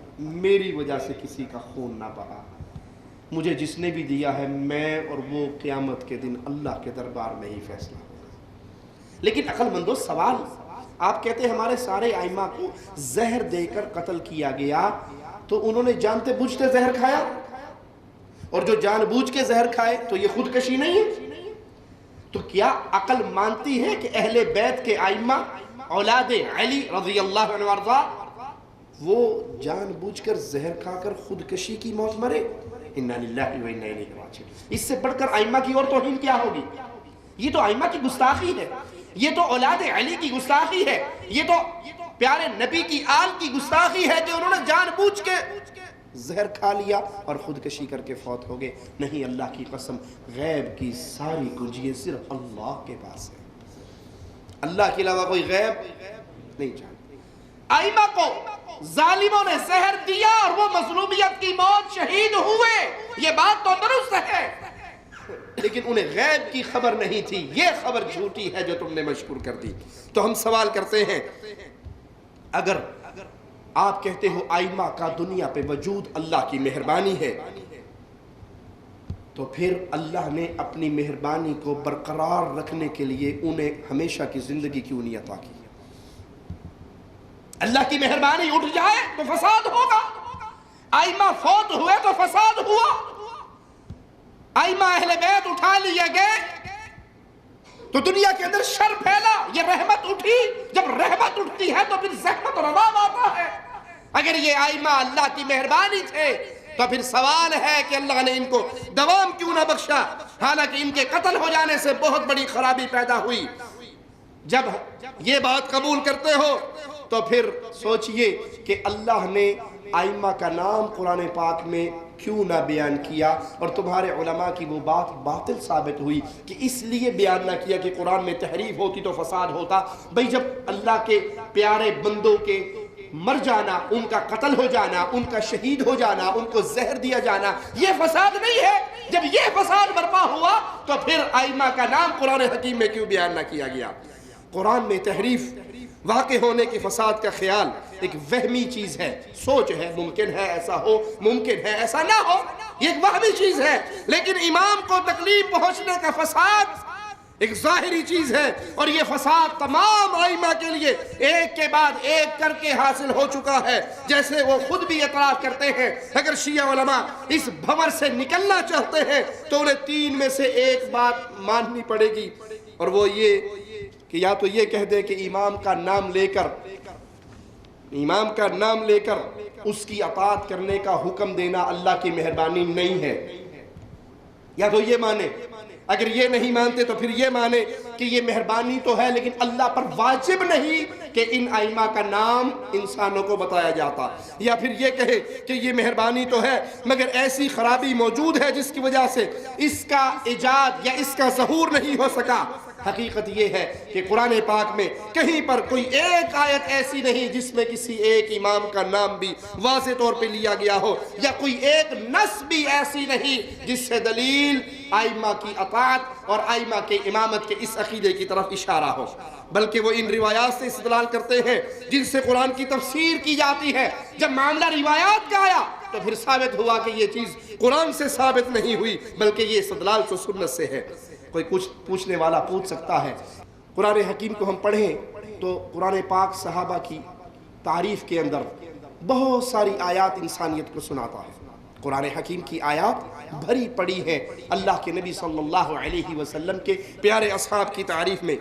میری وجہ سے کسی کا خون نہ بہا، مجھے جس نے بھی دیا ہے میں اور وہ قیامت کے دن اللہ کے دربار میں ہی فیصلہ ہوگا۔ لیکن عقل مندو سوال، آپ کہتے ہیں ہمارے سارے ائمہ کو زہر دے کر قتل کیا گیا، تو انہوں نے جانتے بوجھتے زہر کھایا؟ اور جو جان بوجھ کے زہر کھائے تو یہ خودکشی نہیں ہے؟ تو کیا عقل مانتی ہے کہ اہل بیت کے ائمہ اولاد علی رضی اللہ عنہ وارضا وہ جان بوجھ کر زہر کھا کر خودکشی کی موت مرے؟ انا للہ و انا الیہ راجعون۔ اس سے بڑھ کر ائمہ کی اور توہین کیا ہوگی؟ یہ تو ائمہ کی گستاخی ہے، یہ تو اولاد علی کی گستاخی ہے، یہ تو پیارے نبی کی آل کی گستاخی ہے کہ انہوں نے جان بوجھ کے زہر کھا لیا اور خودکشی کر کے فوت ہو گئے۔ نہیں، اللہ کی قسم غیب کی ساری کنجیاں صرف اللہ کے پاس ہیں، اللہ کے علاوہ کوئی غیب نہیں جانتا۔ ائمہ کو ظالموں نے زہر دیا اور وہ مظلومیت کی موت شہید ہوئے، یہ بات تو درست ہے، لیکن انہیں غیب کی خبر نہیں تھی۔ یہ خبر جھوٹی ہے جو تم نے مشہور کر دی۔ تو ہم سوال کرتے ہیں، اگر آپ کہتے ہو ائمہ کا دنیا پہ وجود اللہ کی مہربانی ہے، تو پھر اللہ نے اپنی مہربانی کو برقرار رکھنے کے لیے انہیں ہمیشہ کی زندگی کیوں نہیں عطا کی؟ اللہ کی مہربانی اٹھ جائے تو فساد ہوگا، ائمہ فوت ہوئے تو فساد ہوا، ائمہ اہل بیت اٹھا لیے گئے تو دنیا کے اندر شر پھیلا۔ یہ رحمت اٹھی، جب رحمت اٹھتی ہے تو پھر زحمت اور عذاب آتا ہے۔ اگر یہ ائمہ اللہ کی مہربانی تھے تو پھر سوال ہے کہ اللہ نے ان کو دوام کیوں نہ بخشا، حالانکہ ان کے قتل ہو جانے سے بہت بڑی خرابی پیدا ہوئی۔ جب یہ بات قبول کرتے ہو تو پھر سوچئے کہ اللہ نے ائمہ کا نام قرآن پاک میں کیوں نہ بیان کیا، اور تمہارے علماء کی وہ بات باطل ثابت ہوئی کہ اس لیے بیان نہ کیا کہ قرآن میں تحریف ہوتی تو فساد ہوتا۔ بھئی جب اللہ کے پیارے بندوں کے مر جانا، ان کا قتل ہو جانا، ان کا شہید ہو جانا، ان کو زہر دیا جانا، یہ فساد نہیں ہے؟ جب یہ فساد برپا ہوا تو پھر ائمہ کا نام قرآن حکیم میں کیوں بیان نہ کیا گیا؟ قرآن میں تحریف واقع ہونے کی فساد کا خیال ایک وہمی چیز ہے، سوچ ہے، ممکن ہے ایسا ہو، ممکن ہے ایسا نہ ہو، یہ ایک وہمی چیز ہے۔ لیکن امام کو تکلیف پہنچنے کا فساد ایک ظاہری چیز ہے، اور یہ فساد تمام ائمہ کے لیے ایک کے بعد ایک کر کے حاصل ہو چکا ہے، جیسے وہ خود بھی اعتراف کرتے ہیں۔ اگر شیعہ علماء اس بھنور سے نکلنا چاہتے ہیں تو انہیں تین میں سے ایک بات ماننی پڑے گی، اور وہ یہ کہ یا تو یہ کہہ دے کہ امام کا نام لے کر اس کی اطاعت کرنے کا حکم دینا اللہ کی مہربانی نہیں ہے، یا تو یہ مانے۔ اگر یہ نہیں مانتے تو پھر یہ مانے کہ یہ مہربانی تو ہے لیکن اللہ پر واجب نہیں کہ ان ائمہ کا نام انسانوں کو بتایا جاتا، یا پھر یہ کہے کہ یہ مہربانی تو ہے مگر ایسی خرابی موجود ہے جس کی وجہ سے اس کا ایجاد یا اس کا ظہور نہیں ہو سکا۔ حقیقت یہ ہے کہ قرآن پاک میں کہیں پر کوئی ایک آیت ایسی نہیں جس میں کسی ایک امام کا نام بھی واضح طور پہ لیا گیا ہو، یا کوئی ایک نص بھی ایسی نہیں جس سے دلیل ائمہ کی اطاعت اور ائمہ کے امامت کے اس عقیدے کی طرف اشارہ ہو، بلکہ وہ ان روایات سے استدلال کرتے ہیں جن سے قرآن کی تفسیر کی جاتی ہے۔ جب معاملہ روایات کا آیا تو پھر ثابت ہوا کہ یہ چیز قرآن سے ثابت نہیں ہوئی بلکہ یہ استدلال تو سنت سے ہے۔ کوئی کچھ پوچھنے والا پوچھ سکتا ہے، قرآن حکیم کو ہم پڑھیں تو قرآن پاک صحابہ کی تعریف کے اندر بہت ساری آیات انسانیت کو سناتا ہے۔ قرآن حکیم کی آیات بھری پڑی ہے اللہ کے نبی صلی اللہ علیہ وسلم کے پیارے اصحاب کی تعریف میں،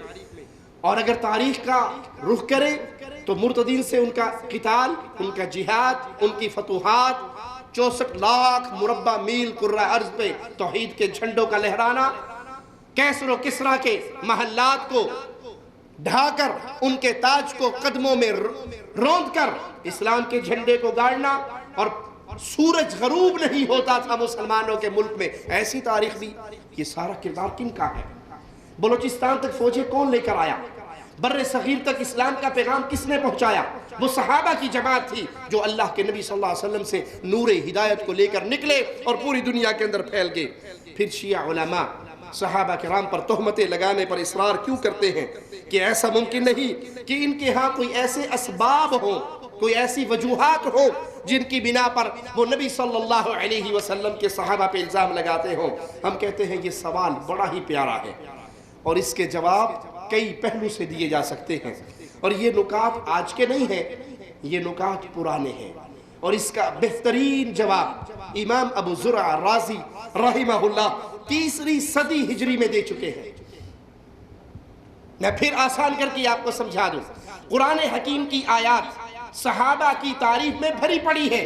اور اگر تاریخ کا رخ کریں تو مرتدین سے ان کا قتال، ان کا جہاد، ان کی فتوحات، 64 لاکھ مربع میل کرۂ ارض پہ توحید کے جھنڈوں کا لہرانا، کیسر و کسریٰ کے محلات کو ڈھا کر ان کے تاج کو قدموں میں روند کر اسلام کے جھنڈے کو گاڑنا، اور سورج غروب نہیں ہوتا تھا مسلمانوں کے ملک میں، ایسی تاریخ بھی۔ یہ سارا کردار کن کا ہے؟ بلوچستان تک فوجیں کون لے کر آیا؟ بر صغیر تک اسلام کا پیغام کس نے پہنچایا؟ وہ صحابہ کی جماعت تھی جو اللہ کے نبی صلی اللہ علیہ وسلم سے نور ہدایت کو لے کر نکلے اور پوری دنیا کے اندر پھیل گئے۔ پھر شیعہ علماء صحابہ کرام پر تہمتیں لگانے پر اصرار کیوں کرتے ہیں کہ ایسا ممکن نہیں کہ ان کے ہاں کوئی ایسے اسباب ہوں، کوئی ایسی وجوہات ہوں جن کی بنا پر وہ نبی صلی اللہ علیہ وسلم کے صحابہ پہ الزام لگاتے ہوں۔ ہم کہتے ہیں یہ سوال بڑا ہی پیارا ہے اور اس کے جواب کئی پہلو سے دیے جا سکتے ہیں، اور یہ نکات آج کے نہیں ہیں، یہ نکات پرانے ہیں، اور اس کا بہترین جواب امام ابو زرع رازی رحمہ اللہ 3 صدی ہجری میں دے چکے ہیں۔ میں پھر آسان کر کے آپ کو سمجھا دوں، قرآن حکیم کی آیات صحابہ کی تعریف میں بھری پڑی ہے،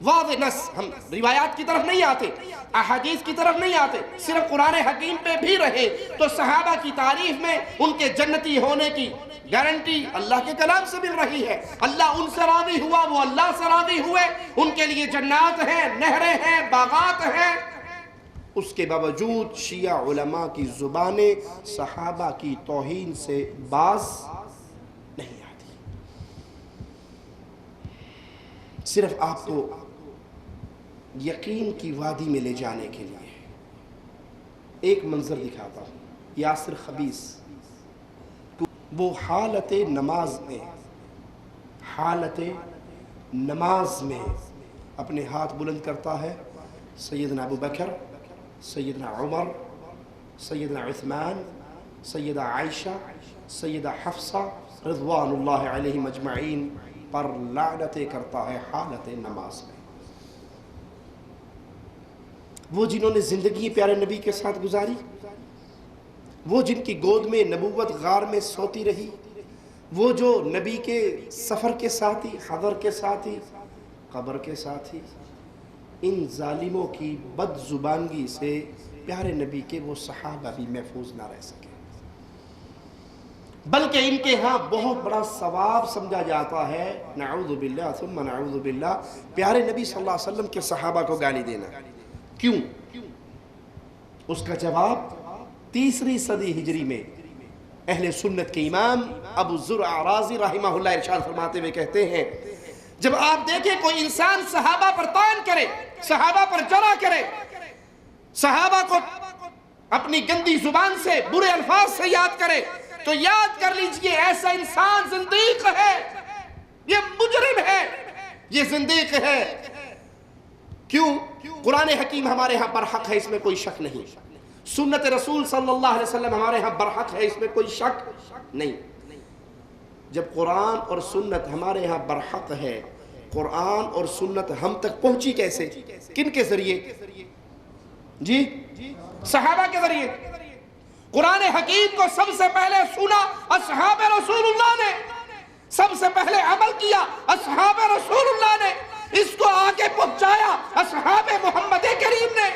واضح نص۔ ہم روایات کی طرف نہیں آتے، احادیث کی طرف نہیں آتے، صرف قرآن حکیم پہ بھی رہے تو صحابہ کی تعریف میں ان کے جنتی ہونے کی گارنٹی اللہ کے کلام سے مل رہی ہے۔ اللہ ان سے راضی ہوا، وہ اللہ سے راضی ہوئے، ان کے لیے جنات ہیں، نہریں ہیں، باغات ہیں۔ اس کے باوجود شیعہ علماء کی زبانیں صحابہ کی توہین سے باز نہیں آتی۔ صرف آپ کو یقین کی وادی میں لے جانے کے لیے ایک منظر دکھاتا ہوں۔ یاسر خبیث وہ حالت نماز میں اپنے ہاتھ بلند کرتا ہے، سیدنا ابو بکر، سیدنا عمر، سیدنا عثمان، سیدہ عائشہ، سیدہ حفصہ رضوان اللہ علیہم اجمعین پر لعنتیں کرتا ہے حالت نماز میں۔ وہ جنہوں نے زندگی پیارے نبی کے ساتھ گزاری، وہ جن کی گود میں نبوت غار میں سوتی رہی، وہ جو نبی کے سفر کے ساتھی، حضر کے ساتھی، قبر کے ساتھی، ان ظالموں کی بد زبانگی سے پیارے نبی کے وہ صحابہ بھی محفوظ نہ رہ سکے، بلکہ ان کے ہاں بہت بڑا ثواب سمجھا جاتا ہے، نعوذ باللہ ثم نعوذ باللہ، پیارے نبی صلی اللہ علیہ وسلم کے صحابہ کو گالی دینا۔ کیوں؟ اس کا جواب 3 صدی ہجری میں اہل سنت کے امام ابو زرع رازی رحمہ اللہ ارشاد فرماتے ہوئے کہتے ہیں، جب آپ دیکھیں کوئی انسان صحابہ پر طعن کرے، صحابہ پر جرح کرے، صحابہ کو اپنی گندی زبان سے برے الفاظ سے یاد کرے، تو یاد کر لیجئے ایسا انسان زندیق ہے، یہ مجرم ہے، یہ زندیق ہے۔ کیوں؟ قرآن حکیم ہمارے ہاں برحق ہے، اس میں کوئی شک نہیں، سنت رسول صلی اللہ علیہ وسلم ہمارے ہاں برحق ہے، اس میں کوئی شک نہیں۔ جب قرآن اور سنت ہمارے ہاں برحق ہے، قرآن اور سنت ہم تک پہنچی کیسے؟ کن کے ذریعے؟ جی صحابہ کے ذریعے۔ قرآن حکیم کو سب سے پہلے سنا اصحاب رسول اللہ نے، سب سے پہلے عمل کیا اصحاب رسول اللہ نے، اس کو آگے پہنچایا اصحاب محمد کریم نے۔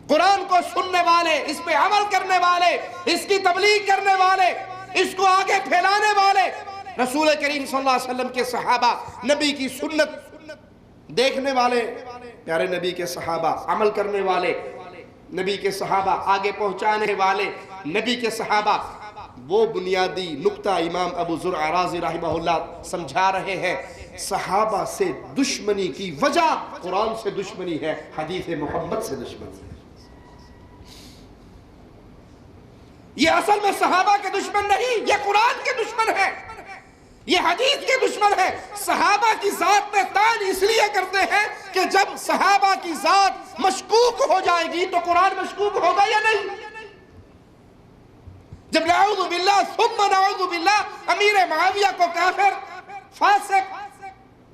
قرآن کو سننے والے، اس پہ عمل کرنے والے، اس کی تبلیغ کرنے والے، اس کو آگے پھیلانے والے رسول کریم صلی اللہ علیہ وسلم کے صحابہ، نبی کی سنت دیکھنے والے پیارے نبی کے صحابہ، عمل کرنے والے نبی کے صحابہ، آگے پہنچانے والے نبی کے صحابہ۔ وہ بنیادی نقطہ امام ابو زرع رازی رحمہ اللہ سمجھا رہے ہیں۔ صحابہ سے دشمنی کی وجہ قرآن سے دشمنی ہے، حدیث محمد سے دشمنی ہے۔ یہ اصل میں صحابہ کے دشمن نہیں، یہ قرآن کے دشمن ہے، یہ حدیث کے دشمن ہے۔ صحابہ کی ذات پہ طعن اس لیے کرتے ہیں کہ جب صحابہ کی ذات مشکوک ہو جائے گی تو قرآن مشکوک ہوگا یا نہیں؟ جب نعوذ باللہ ثم نعوذ باللہ امیر معاویہ کو کافر، فاسق،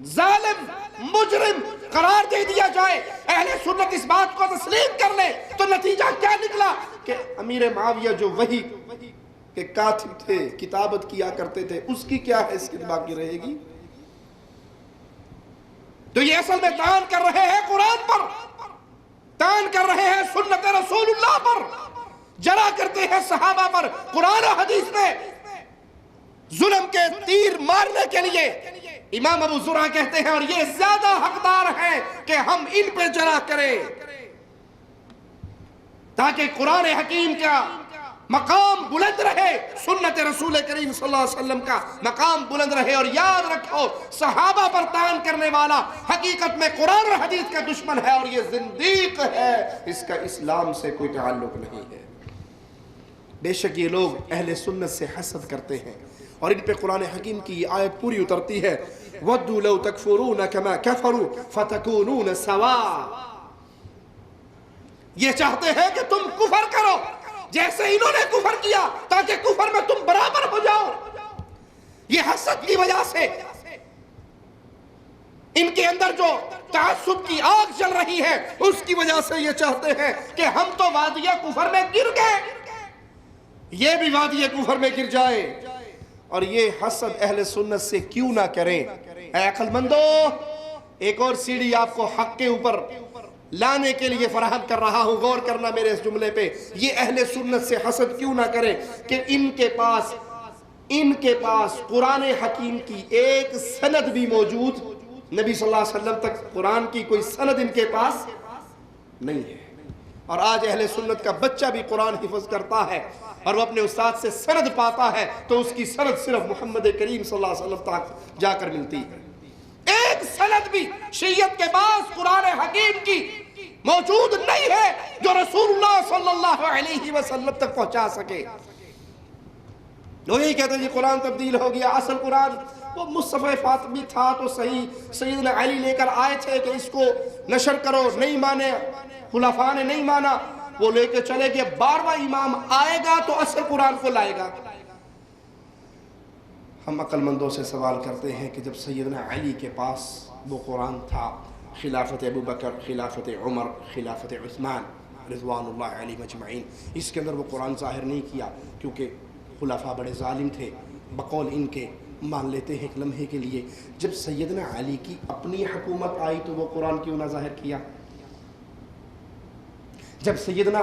ظالم، مجرم قرار دے دیا جائے، اہل سنت اس بات کو تسلیم کر لے، تو نتیجہ کیا نکلا کہ امیر معاویہ جو وحی کے کاتب تھے، کتابت کیا کرتے تھے، اس کی کیا حیثیت باقی رہے گی؟ تو یہ اصل میں طعن کر رہے ہیں قرآن پر، طعن کر رہے ہیں سنت رسول اللہ پر، جرا کرتے ہیں صحابہ پر قرآن و حدیث میں ظلم کے تیر مارنے کے لیے، امام ابو زرع کہتے ہیں اور یہ زیادہ حقدار ہے کہ ہم ان پہ جرا کریں تاکہ قرآن حکیم کا مقام بلند رہے، سنت رسول کریم صلی اللہ علیہ وسلم کا مقام بلند رہے۔ اور یاد رکھو صحابہ پر طعن کرنے والا حقیقت میں قرآن اور حدیث کا دشمن ہے اور یہ زندیق ہے، اس کا اسلام سے کوئی تعلق نہیں ہے۔ بے شک یہ لوگ اہل سنت سے حسد کرتے ہیں اور ان پہ قرآن حکیم کی یہ آیت پوری اترتی ہے، وَدُّوا لَوْ تَكْفُرُونَ كَمَا كَفَرُوا فَتَكُونُونَ سَوَاءً، یہ چاہتے ہیں کہ تم کفر کرو جیسے انہوں نے کفر کیا تاکہ کفر میں تم برابر ہو جاؤ۔ یہ حسد کی وجہ سے ان کے اندر جو تعصب کی آگ جل رہی ہے اس کی وجہ سے یہ چاہتے ہیں کہ ہم تو وادی کفر میں گر گئے، یہ بھی وادی کفر میں گر جائے۔ اور یہ حسد اہل سنت سے کیوں نہ کریں؟ اے عقل مندو، ایک اور سیڑھی آپ کو حق کے اوپر لانے کے لیے فراہم کر رہا ہوں، غور کرنا میرے اس جملے پہ۔ یہ اہل سنت سے حسد کیوں نہ کریں کہ ان کے پاس قرآن حکیم کی ایک سند بھی موجود، نبی صلی اللہ علیہ وسلم تک قرآن کی کوئی سند ان کے پاس نہیں ہے۔ اور آج اہل سنت کا بچہ بھی قرآن حفظ کرتا ہے اور وہ اپنے استاد سے سند پاتا ہے تو اس کی سند صرف محمد کریم صلی اللہ علیہ وسلم تک جا کر ملتی ہے۔ ایک سند بھی شیعت کے پاس قرآن حکیم کی موجود نہیں ہے جو رسول اللہ صلی اللہ علیہ وسلم تک پہنچا سکے۔ لوگ یہی کہتے ہیں جی قرآن تبدیل ہو گیا، اصل قرآن وہ مصطفی فاطمی تھا تو صحیح، سیدنا علی لے کر آئے تھے کہ اس کو نشر کرو، نہیں مانے، خلفاء نے نہیں مانا، وہ لے کے چلے گئے، 12واں امام آئے گا تو اصل قرآن کو لائے گا۔ ہم عقل مندوں سے سوال کرتے ہیں کہ جب سیدنا علی کے پاس وہ قرآن تھا، خلافت ابو بکر، خلافت عمر، خلافت عثمان رضوان اللہ علیہ مجمعین، اس کے اندر وہ قرآن ظاہر نہیں کیا کیونکہ خلفاء بڑے ظالم تھے، بقول ان کے مان لیتے ہیں ایک لمحے کے لیے۔ جب سیدنا علی کی اپنی حکومت آئی تو وہ قرآن کیوں نہ ظاہر کیا؟ جب سیدنا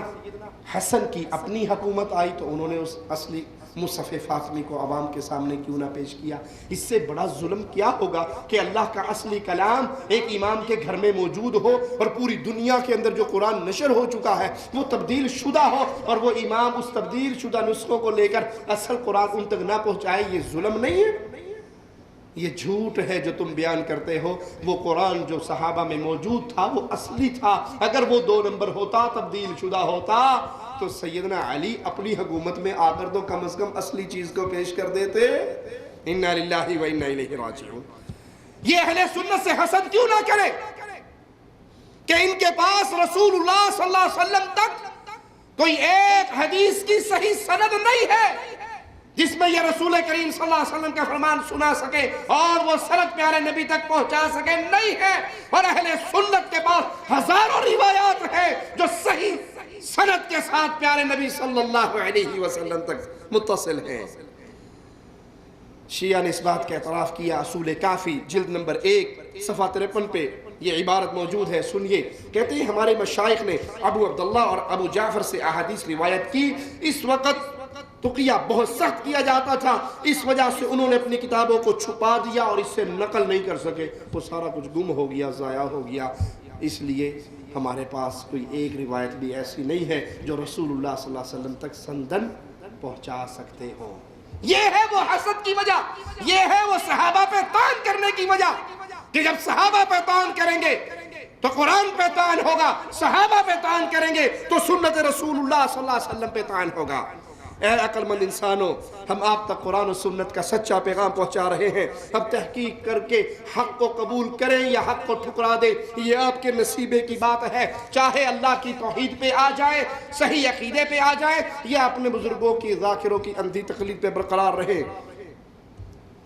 حسن کی اپنی حکومت آئی تو انہوں نے اس اصلی مصحف فاطمی کو عوام کے سامنے کیوں نہ پیش کیا؟ اس سے بڑا ظلم کیا ہوگا کہ اللہ کا اصلی کلام ایک امام کے گھر میں موجود ہو اور پوری دنیا کے اندر جو قرآن نشر ہو چکا ہے وہ تبدیل شدہ ہو اور وہ امام اس تبدیل شدہ نسخوں کو لے کر اصل قرآن ان تک نہ پہنچائے؟ یہ ظلم نہیں ہے، یہ جھوٹ ہے جو تم بیان کرتے ہو۔ وہ قرآن جو صحابہ میں موجود تھا وہ اصلی تھا، اگر وہ 2 نمبر ہوتا، تبدیل شدہ ہوتا تو سیدنا علی اپنی حکومت میں آ کر تو کم از کم اصلی چیز کو پیش کر دیتے۔ انا للہ و انا الیہ راجعون۔ یہ اہل سنت سے حسد کیوں نہ کرے کہ ان کے پاس رسول اللہ صلی اللہ علیہ وسلم تک کوئی ایک حدیث کی صحیح سند نہیں ہے جس میں یہ رسول کریم صلی اللہ علیہ وسلم کا فرمان سنا سکے اور وہ سند پیارے نبی تک پہنچا سکے، نہیں ہے۔ اور اہل سنت کے پاس ہزاروں روایات ہیں جو صحیح سند کے ساتھ پیارے نبی صلی اللہ علیہ وسلم تک متصل ہیں۔ شیعہ نے اس بات کا اعتراف کیا، اصول کافی جلد نمبر 1 صفحہ 53 پہ یہ عبارت موجود ہے، سنیے۔ کہتے ہیں ہمارے مشائخ نے ابو عبداللہ اور ابو جعفر سے احادیث روایت کی، اس وقت تقیہ بہت سخت کیا جاتا تھا، اس وجہ سے انہوں نے اپنی کتابوں کو چھپا دیا اور اس سے نقل نہیں کر سکے، وہ سارا کچھ گم ہو گیا، ضائع ہو گیا۔ اس لیے ہمارے پاس کوئی ایک روایت بھی ایسی نہیں ہے جو رسول اللہ صلی اللہ علیہ وسلم تک سندن پہنچا سکتے ہو۔ یہ ہے وہ حسد کی وجہ، یہ ہے وہ صحابہ پہ طعن کرنے کی وجہ کہ جب صحابہ پہ طعن کریں گے تو قرآن پہ طعن ہوگا، صحابہ پہ طعن کریں گے تو سنت رسول اللہ صلی اللہ علیہ وسلم پہ طعن ہوگا۔ اے عقل مند انسانوں، ہم آپ تک قرآن و سنت کا سچا پیغام پہنچا رہے ہیں۔ اب تحقیق کر کے حق کو قبول کریں یا حق کو ٹھکرا دیں، یہ آپ کے نصیبے کی بات ہے۔ چاہے اللہ کی توحید پہ آ جائے، صحیح عقیدے پہ آ جائے، یا اپنے بزرگوں کی ذاکروں کی اندھی تقلید پہ برقرار رہیں۔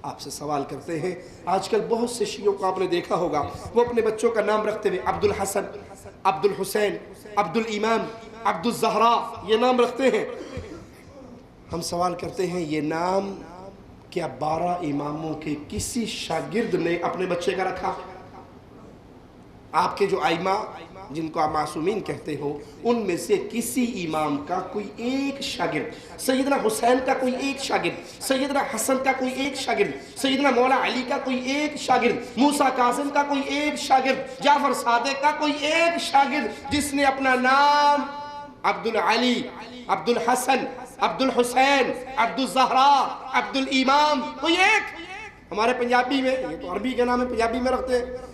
آپ سے سوال کرتے ہیں، آج کل بہت سے شیعوں کو آپ نے دیکھا ہوگا، وہ اپنے بچوں کا نام رکھتے ہوئے عبد الحسن، عبد الحسین، عبد الامام، عبد الزہرا یہ نام رکھتے ہیں۔ ہم سوال کرتے ہیں یہ نام کیا 12 اماموں کے کسی شاگرد نے اپنے بچے کا رکھا؟ آپ کے جو ائمہ جن کو آپ معصومین کہتے ہو، ان میں سے کسی امام کا کوئی ایک شاگرد، سیدنا حسین کا کوئی ایک شاگرد، سیدنا حسن کا کوئی ایک شاگرد، سیدنا مولا علی کا کوئی ایک شاگرد، موسیٰ کاظم کا کوئی ایک شاگرد، جعفر صادق کا کوئی ایک شاگرد جس نے اپنا نام عبدالعلی، عبدالحسن، عبدالحسین، عبدالزہرا، عبدالامام، کوئی ایک؟ ہمارے پنجابی میں، یہ تو عربی کے نام ہے، پنجابی میں رکھتے ہیں،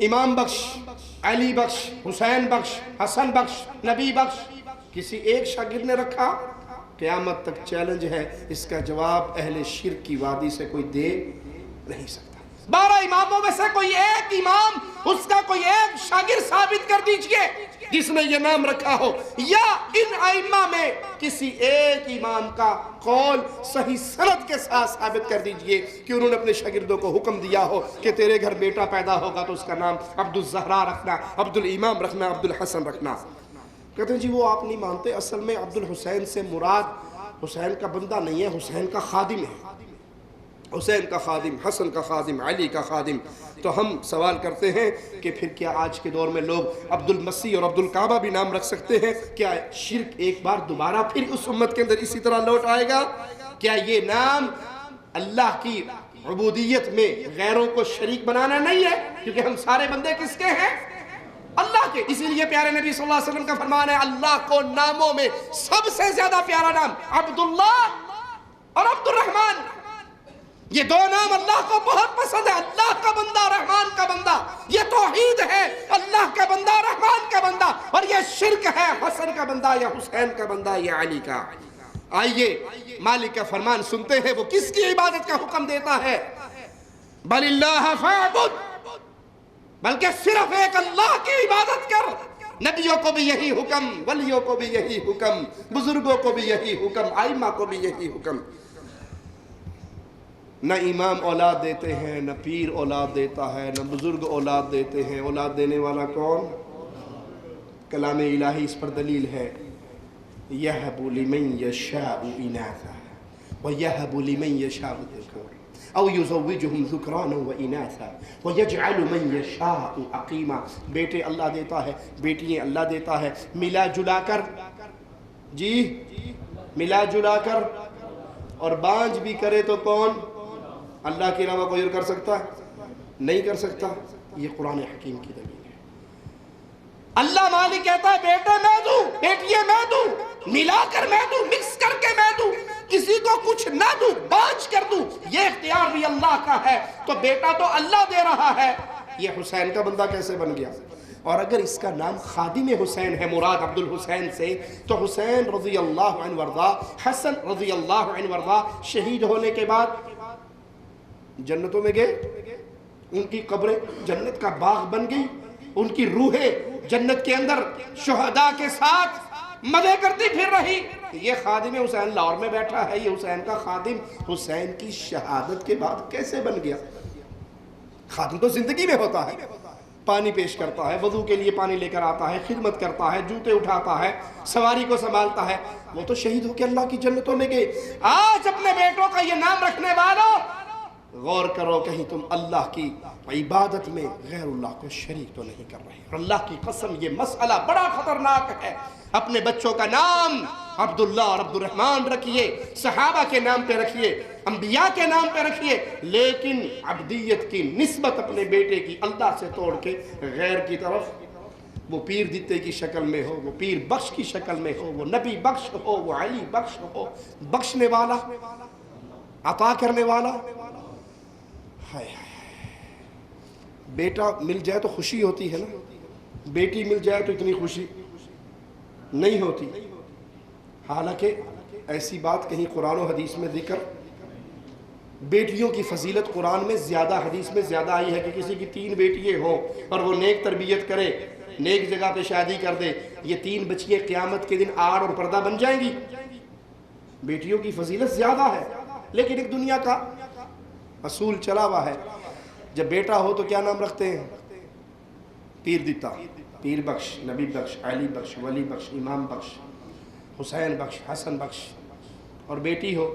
امام بخش، علی بخش، حسین بخش، حسن بخش، نبی بخش، کسی ایک شاگرد نے رکھا؟ قیامت تک چیلنج ہے، اس کا جواب اہل شرک کی وادی سے کوئی دے نہیں سکتا۔ 12 اماموں میں سے کوئی ایک امام، اس کا کوئی ایک شاگرد ثابت کر دیجئے جس نے یہ نام رکھا ہو، یا ان ائمہ میں کسی ایک امام کا قول صحیح سند کے ساتھ ثابت کر دیجئے کہ انہوں نے اپنے شاگردوں کو حکم دیا ہو کہ تیرے گھر بیٹا پیدا ہوگا تو اس کا نام عبدالزہرا رکھنا، عبدالامام رکھنا، عبدالحسن رکھنا۔ کہتے ہیں جی وہ آپ نہیں مانتے، اصل میں عبدالحسین سے مراد حسین کا بندہ نہیں ہے، حسین کا خادم ہے، حسین کا خادم، حسن کا خادم، علی کا خادم۔ تو ہم سوال کرتے ہیں کہ پھر کیا آج کے دور میں لوگ عبد المسیح اور عبد الکعبہ بھی نام رکھ سکتے ہیں؟ کیا شرک ایک بار دوبارہ پھر اس امت کے اندر اسی طرح لوٹ آئے گا؟ کیا یہ نام اللہ کی عبودیت میں غیروں کو شریک بنانا نہیں ہے؟ کیونکہ ہم سارے بندے کس کے ہیں؟ اللہ کے۔ اسی لیے پیارے نبی صلی اللہ علیہ وسلم کا فرمان ہے، اللہ کو ناموں میں سب سے زیادہ پیارا نام عبداللہ اور عبد الرحمن، یہ دو نام اللہ کو بہت پسند ہے۔ اللہ کا بندہ، رحمان کا بندہ، یہ توحید ہے، اللہ کا بندہ، رحمان کا بندہ، اور یہ شرک ہے، حسن کا بندہ یا حسین کا بندہ یا علی کا۔ آئیے مالک کا فرمان سنتے ہیں، وہ کس کی عبادت کا حکم دیتا ہے؟ بل اللہ فاعبد، بلکہ صرف ایک اللہ کی عبادت کر۔ نبیوں کو بھی یہی حکم، ولیوں کو بھی یہی حکم، بزرگوں کو بھی یہی حکم، ائمہ کو بھی یہی حکم۔ نہ امام اولاد دیتے ہیں، نہ پیر اولاد دیتا ہے، نہ بزرگ اولاد دیتے ہیں۔ اولاد دینے والا کون؟ کلام الہی اس پر دلیل ہے، یَهْبُ لِمَنْ يَشَاءُ إِنَاثًا وَيَهْبُ لِمَنْ يَشَاءُ الذُّكُورَ أَوْ يُزَوِّجُهُمْ ذُكْرَانًا وَإِنَاثًا وَيَجْعَلُ مَنْ يَشَاءُ عَقِيمًا۔ بیٹے اللہ دیتا ہے، بیٹیاں اللہ دیتا ہے، ملا جلا کر، جی ملا جلا کر، اور بانج بھی کرے تو کون؟ اللہ کے علاوہ کوئی اور کر سکتا ہے؟ نہیں کر سکتا۔ یہ قرآن حکیم کی دلیل ہے۔ اللہ مالک کہتا ہے بیٹے میں دوں، بیٹیاں میں دوں، ملا کر میں دوں، مکس کر کے میں دوں، کسی کو کچھ نہ دوں، بانچ کر دوں، یہ اختیار بھی اللہ کا ہے۔ تو بیٹا تو اللہ دے رہا ہے، یہ حسین کا بندہ کیسے بن گیا؟ اور اگر اس کا نام خادم حسین ہے مراد عبد الحسین سے، تو حسین رضی اللہ عنہ وارضا، حسن رضی اللہ عنہ وارضا شہید ہونے کے بعد جنتوں میں گئے، ان کی قبریں جنت کا باغ بن گئی، ان کی روحیں جنت کے اندر شہداء کے ساتھ مزے کرتی پھر رہی۔ یہ خادم حسین لاہور میں بیٹھا ہے، یہ حسین کا خادم حسین کی شہادت کے بعد کیسے بن گیا؟ خادم تو زندگی میں ہوتا ہے، پانی پیش کرتا ہے، وضو کے لیے پانی لے کر آتا ہے، خدمت کرتا ہے، جوتے اٹھاتا ہے، سواری کو سنبھالتا ہے۔ وہ تو شہید ہو کے اللہ کی جنتوں میں گئے۔ آج اپنے بیٹوں کا یہ نام رکھنے والوں غور کرو، کہیں تم اللہ کی عبادت میں غیر اللہ کو شریک تو نہیں کر رہے؟ اور اللہ کی قسم یہ مسئلہ بڑا خطرناک ہے۔ اپنے بچوں کا نام عبداللہ اور عبد الرحمن رکھیے، صحابہ کے نام پہ رکھیے، انبیاء کے نام پہ رکھیے، لیکن عبدیت کی نسبت اپنے بیٹے کی اللہ سے توڑ کے غیر کی طرف، وہ پیر دیتے کی شکل میں ہو، وہ پیر بخش کی شکل میں ہو، وہ نبی بخش ہو، وہ علی بخش ہو، بخشنے والا، عطا کرنے والا۔ بیٹا مل جائے تو خوشی ہوتی ہے نا، بیٹی مل جائے تو اتنی خوشی نہیں ہوتی۔ حالانکہ ایسی بات کہیں قرآن و حدیث میں ذکر، بیٹیوں کی فضیلت قرآن میں زیادہ، حدیث میں زیادہ آئی ہے کہ کسی کی 3 بیٹیاں ہوں اور وہ نیک تربیت کرے، نیک جگہ پہ شادی کر دے، یہ 3 بچیاں قیامت کے دن آڑ اور پردہ بن جائیں گی۔ بیٹیوں کی فضیلت زیادہ ہے، لیکن ایک دنیا کا اصول چلا ہوا ہے، جب بیٹا ہو تو کیا نام رکھتے ہیں؟ پیر دیتا، پیر بخش، نبی بخش، علی بخش، ولی بخش، امام بخش، حسین بخش، حسن بخش۔ اور بیٹی ہو،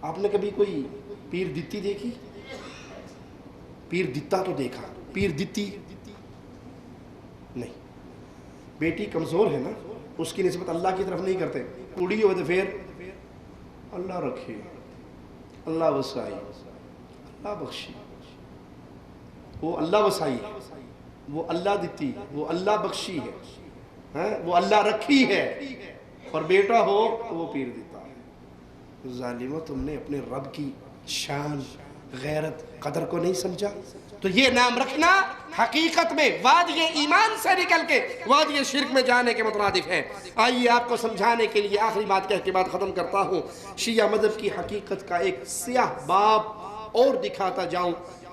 آپ نے کبھی کوئی پیر دتی دیکھی؟ پیر دتا تو دیکھا، پیر دتی نہیں. بیٹی کمزور ہے نا, اس کی نسبت اللہ کی طرف نہیں کرتے. کڑی ہو تو پھر اللہ رکھے, اللہ وسائی, اللہ بخشی. وہ اللہ وسائی ہے, وہ اللہ دیتی, وہ اللہ بخشی ہے, وہ اللہ رکھی ہے. اور بیٹا ہو تو وہ پیر دیتا ہے. ظالمو, تم نے اپنے رب کی شان, غیرت, قدر کو نہیں سمجھا. تو یہ نام رکھنا حقیقت میں وادی ایمان سے نکل کے وادی شرک میں جانے کے مترادف ہے. آئیے آپ کو سمجھانے کے لیے آخری بات کہہ کے بات ختم کرتا ہوں. شیعہ مذہب کی حقیقت کا ایک سیاہ باب اور دکھاتا جاؤں.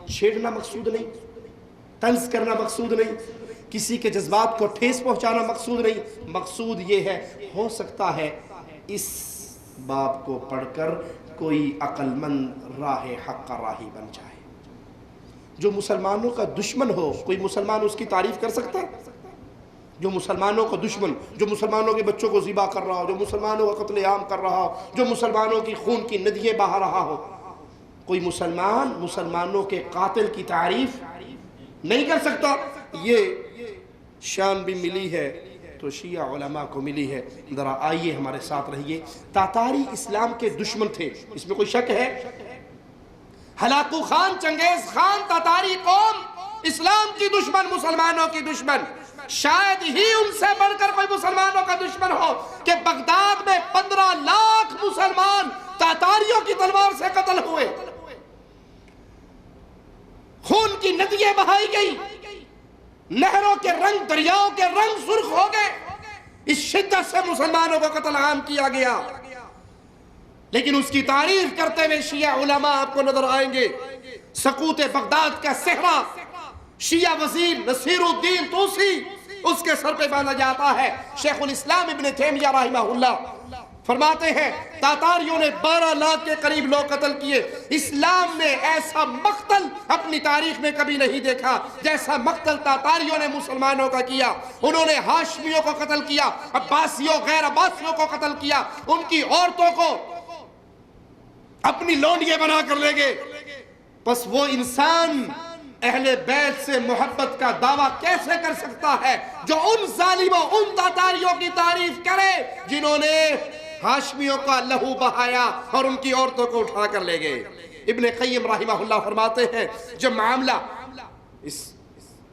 چھیڑنا مقصود نہیں, طنز کرنا مقصود نہیں, کسی کے جذبات کو ٹھیس پہنچانا مقصود نہیں. مقصود یہ ہے, ہو سکتا ہے اس باب کو پڑھ کر کوئی عقل مند راہ حق کا راہی بن جائے. جو مسلمانوں کا دشمن ہو, کوئی مسلمان اس کی تعریف کر سکتا ہے؟ جو مسلمانوں کا دشمن, جو مسلمانوں کے بچوں کو ذبح کر رہا ہو, جو مسلمانوں کا قتل عام کر رہا ہو, جو مسلمانوں کی خون کی ندییں بہا رہا ہو, کوئی مسلمان مسلمانوں کے قاتل کی تعریف نہیں کر سکتا. یہ شان بھی ملی ہے تو شیعہ علماء کو ملی ہے. ذرا آئیے ہمارے ساتھ رہیے. تاتاری اسلام کے دشمن تھے, اس میں کوئی شک ہے؟ ہلاکو خان, چنگیز خان, تاتاری قوم اسلام کی دشمن, مسلمانوں کی دشمن. شاید ہی ان سے بڑھ کر کوئی مسلمانوں کا دشمن ہو کہ بغداد میں 15 لاکھ مسلمان تاتاریوں کی تلوار سے قتل ہوئے, خون کی ندییں بہائی گئی, نہروں کے رنگ, دریاؤں کے رنگ سرخ ہو گئے. اس شدت سے مسلمانوں کو قتل عام کیا گیا. لیکن اس کی تعریف کرتے ہوئے شیعہ علماء آپ کو نظر آئیں گے. سقوط بغداد کا صحرا شیعہ وزیر نصیر الدین طوسی, اس کے سر پہ باندھا جاتا ہے. شیخ الاسلام ابن تیمیہ رحمہ اللہ فرماتے ہیں تاتاریوں نے 12 لاکھ کے قریب لوگ قتل کیے. اسلام نے ایسا مقتل اپنی تاریخ میں کبھی نہیں دیکھا جیسا مقتل تاتاریوں نے مسلمانوں کا کیا. انہوں نے ہاشمیوں کو قتل کیا, عباسیوں, غیر عباسیوں کو قتل کیا, ان کی عورتوں کو اپنی لونڈیاں بنا کر لے گئے. پس وہ انسان اہل بیت سے محبت کا دعویٰ کیسے کر سکتا ہے جو ان ظالموں, ان تاتاریوں کی تعریف کرے جنہوں نے ہاشمیوں کا لہو بہایا اور ان کی عورتوں کو اٹھا کر لے گئے. ابن قیم رحمہ اللہ فرماتے ہیں جب معاملہ, اس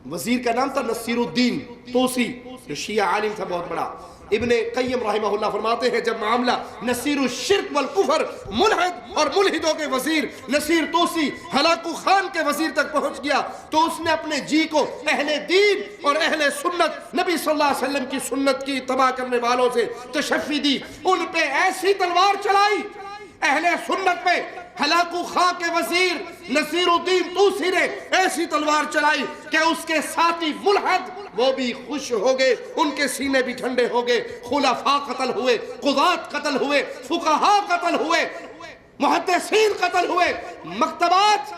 وزیر کا نام تھا نصیر الدین طوسی, جو شیعہ عالم تھا بہت بڑا. ابن قیم رحمہ اللہ فرماتے ہیں جب معاملہ نصیر الشرک والکفر, ملحد اور ملحدوں کے وزیر نصیر طوسی ہلاکو خان کے وزیر تک پہنچ گیا تو اس نے اپنے جی کو اہل دین اور اہل سنت, نبی صلی اللہ علیہ وسلم کی سنت کی اتباع کرنے والوں سے تشفی دی. ان پہ ایسی تلوار چلائی اہل سنت پہ. ہلاکو خان کے وزیر نصیر الدین طوسی نے ایسی تلوار چلائی کہ اس کے ساتھی ملحد وہ بھی خوش ہو گئے, ان کے سینے بھی ٹھنڈے ہو گئے. خلفاء قتل ہوئے, قضات قتل ہوئے, فقہاء قتل ہوئے, محدثین قتل ہوئے. مکتبات,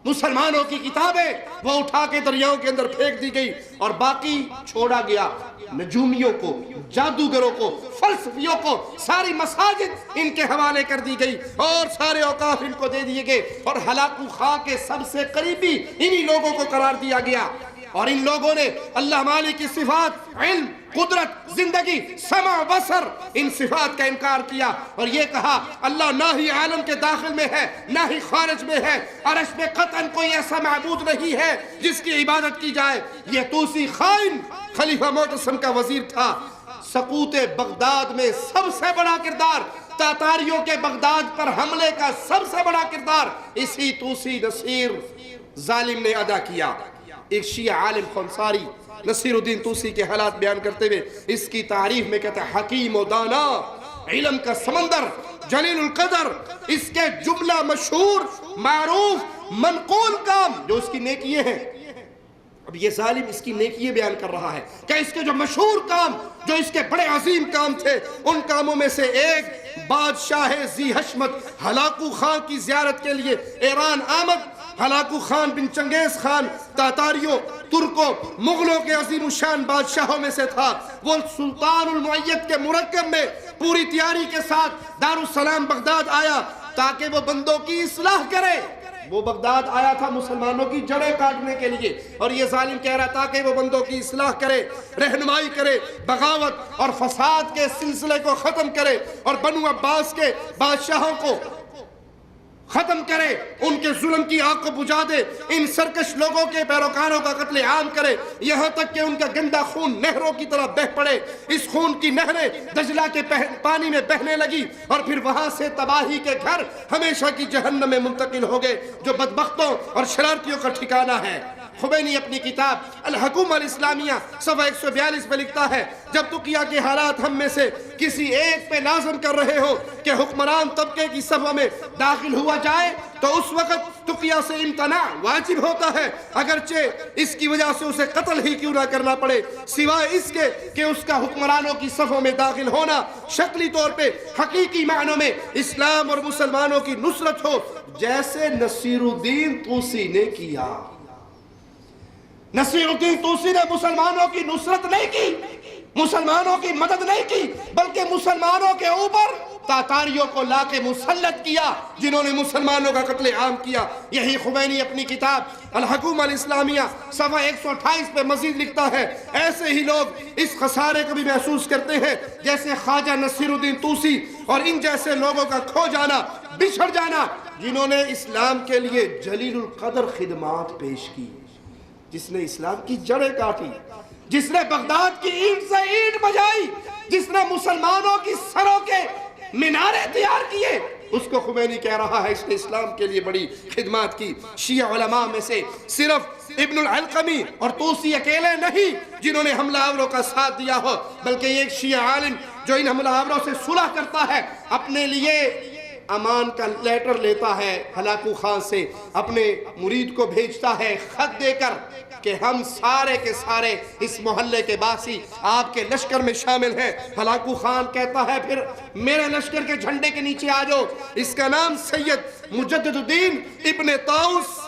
مسلمانوں کی کتابیں وہ اٹھا کے دریاؤں کے اندر پھینک دی گئی اور باقی چھوڑا گیا. نجومیوں کو, جادوگروں کو, فلسفیوں کو ساری مساجد ان کے حوالے کر دی گئی اور سارے اوقاف ان کو دے دیے گئے. اور ہلاکو خان کے سب سے قریبی انہی لوگوں کو قرار دیا گیا. اور ان لوگوں نے اللہ مالک کی صفات, علم, قدرت, زندگی, سمع, بصر, ان صفات کا انکار کیا اور یہ کہا اللہ نہ ہی عالم کے داخل میں ہے نہ ہی خارج میں ہے, عرش میں قطعاً کوئی ایسا معبود نہیں ہے جس کی عبادت کی جائے. یہ طوسی خائن خلیفہ معتصم کا وزیر تھا. سقوط بغداد میں سب سے بڑا کردار, تاتاریوں کے بغداد پر حملے کا سب سے بڑا کردار اسی طوسی نصیر ظالم نے ادا کیا. ایک شیعہ عالم خنساری نصیر الدین طوسی کے حالات بیان کرتے ہوئے اس کی تعریف میں کہتا ہے حکیم و دانا, علم کا سمندر, جلیل القدر. اس کے جملہ مشہور, معروف, منقول کام جو اس کی نیکیے ہیں. اب یہ ظالم اس کی نیکیے بیان کر رہا ہے کہ اس کے جو مشہور کام, جو اس کے بڑے عظیم کام تھے, ان کاموں میں سے ایک بادشاہ ذی حشمت ہلاکو خان کی زیارت کے لیے ایران آمد. ہلاکو خان بن چنگیز خان تاتاریوں, ترکوں, مغلوں کے عظیم الشان بادشاہوں میں سے تھا. وہ سلطان المعید کے مرکب میں پوری تیاری کے ساتھ دارالسلام بغداد آیا تاکہ وہ بندوں کی اصلاح کرے. وہ بغداد آیا تھا مسلمانوں کی جڑیں کاٹنے کے لیے، اور یہ ظالم کہہ رہا تھا کہ وہ بندوں کی اصلاح کرے، رہنمائی کرے، بغاوت اور فساد کے سلسلے کو ختم کرے، اور بنو عباس کے بادشاہوں کو ختم کرے، ان کے ظلم کی آگ کو بجھا دے، ان سرکش لوگوں کے پیروکاروں کا قتل عام کرے، یہاں تک کہ ان کا گندا خون نہروں کی طرح بہہ پڑے۔ اس خون کی نہریں دجلہ کے پانی میں بہنے لگی، اور پھر وہاں سے تباہی کے گھر ہمیشہ کی جہنم میں منتقل ہو گئے، جو بدبختوں اور شرارتیوں کا ٹھکانہ ہے۔ خمینی اپنی کتاب الحکومہ الاسلامیہ صفحہ 142 میں لکھتا ہے، جب تقیہ کے حالات ہم میں سے کسی ایک پہ لازم کر رہے ہو کہ حکمران طبقے کی صفحہ میں داخل ہوا جائے، تو اس وقت تقیہ سے امتناع واجب ہوتا ہے، اگرچہ اس کی وجہ سے اسے قتل ہی کیوں نہ کرنا پڑے، سوائے اس کے کہ اس کا حکمرانوں کی صفوں میں داخل ہونا شکلی طور پہ حقیقی معنوں میں اسلام اور مسلمانوں کی نصرت ہو، جیسے نصیر الدین طوسی نے کیا۔ نصیر الدین طوسی نے مسلمانوں کی نصرت نہیں کی، مسلمانوں کی مدد نہیں کی، بلکہ مسلمانوں کے اوپر تاتاریوں کو لا کے مسلط کیا، جنہوں نے مسلمانوں کا قتل عام کیا۔ یہی خمینی اپنی کتاب الحکومہ الاسلامیہ صفحہ 128 پہ مزید لکھتا ہے، ایسے ہی لوگ اس خسارے کو بھی محسوس کرتے ہیں جیسے خواجہ نصیر الدین طوسی اور ان جیسے لوگوں کا کھو جانا، بچھڑ جانا، جنہوں نے اسلام کے لیے جلیل القدر خدمات پیش کی، جس نے اسلام کی جڑیں کاٹی، جس نے بغداد کی اینٹ سے اینٹ بجائی، جس نے مسلمانوں کی سروں کے مینارے تیار کیے، اس کو خمینی کہہ رہا ہے اس نے اسلام کے لیے بڑی خدمات کی۔ شیعہ علماء میں سے صرف ابن العلقمی اور طوسی اکیلے نہیں جنہوں نے حملہ آوروں کا ساتھ دیا ہو، بلکہ ایک شیعہ عالم جو ان حملہ آوروں سے صلح کرتا ہے، اپنے لیے امان کا لیٹر لیتا ہے ہلاکو خان سے، اپنے مرید کو بھیجتا ہے خط دے کر کہ ہم سارے کے سارے اس محلے کے باسی آپ کے لشکر میں شامل ہیں۔ ہلاکو خان کہتا ہے پھر میرے لشکر کے جھنڈے کے نیچے آ جاؤ۔ اس کا نام سید مجدد الدین ابن طاؤس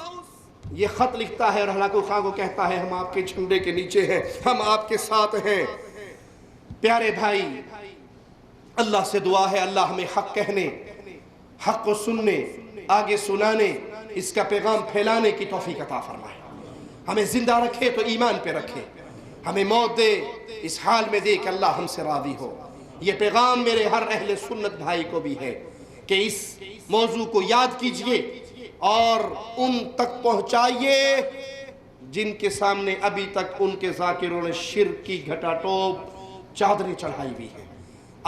یہ خط لکھتا ہے اور ہلاکو خان کو کہتا ہے ہم آپ کے جھنڈے کے نیچے ہیں، ہم آپ کے ساتھ ہیں۔ پیارے بھائی، اللہ سے دعا ہے اللہ ہمیں حق کہنے، حق کو سننے، آگے سنانے، اس کا پیغام پھیلانے کی توفیق عطا فرمائے۔ ہمیں زندہ رکھے تو ایمان پہ رکھے، ہمیں موت دے اس حال میں دے کہ اللہ ہم سے راضی ہو۔ یہ پیغام میرے ہر اہل سنت بھائی کو بھی ہے کہ اس موضوع کو یاد کیجئے اور ان تک پہنچائیے جن کے سامنے ابھی تک ان کے ذاکروں نے شرک کی گھٹا ٹوپ چادریں چڑھائی ہوئی ہیں۔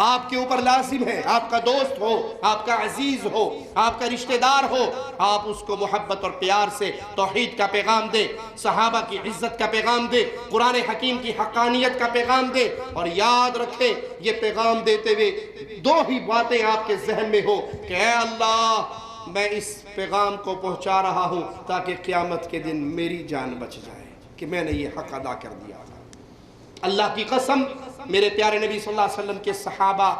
آپ کے اوپر لازم ہے، آپ کا دوست ہو، آپ کا عزیز ہو، آپ کا رشتہ دار ہو، آپ اس کو محبت اور پیار سے توحید کا پیغام دے، صحابہ کی عزت کا پیغام دے، قرآن حکیم کی حقانیت کا پیغام دے، اور یاد رکھے یہ پیغام دیتے ہوئے دو ہی باتیں آپ کے ذہن میں ہو کہ اے اللہ میں اس پیغام کو پہنچا رہا ہوں تاکہ قیامت کے دن میری جان بچ جائے کہ میں نے یہ حق ادا کر دیا۔ اللہ کی قسم میرے پیارے نبی صلی اللہ علیہ وسلم کے صحابہ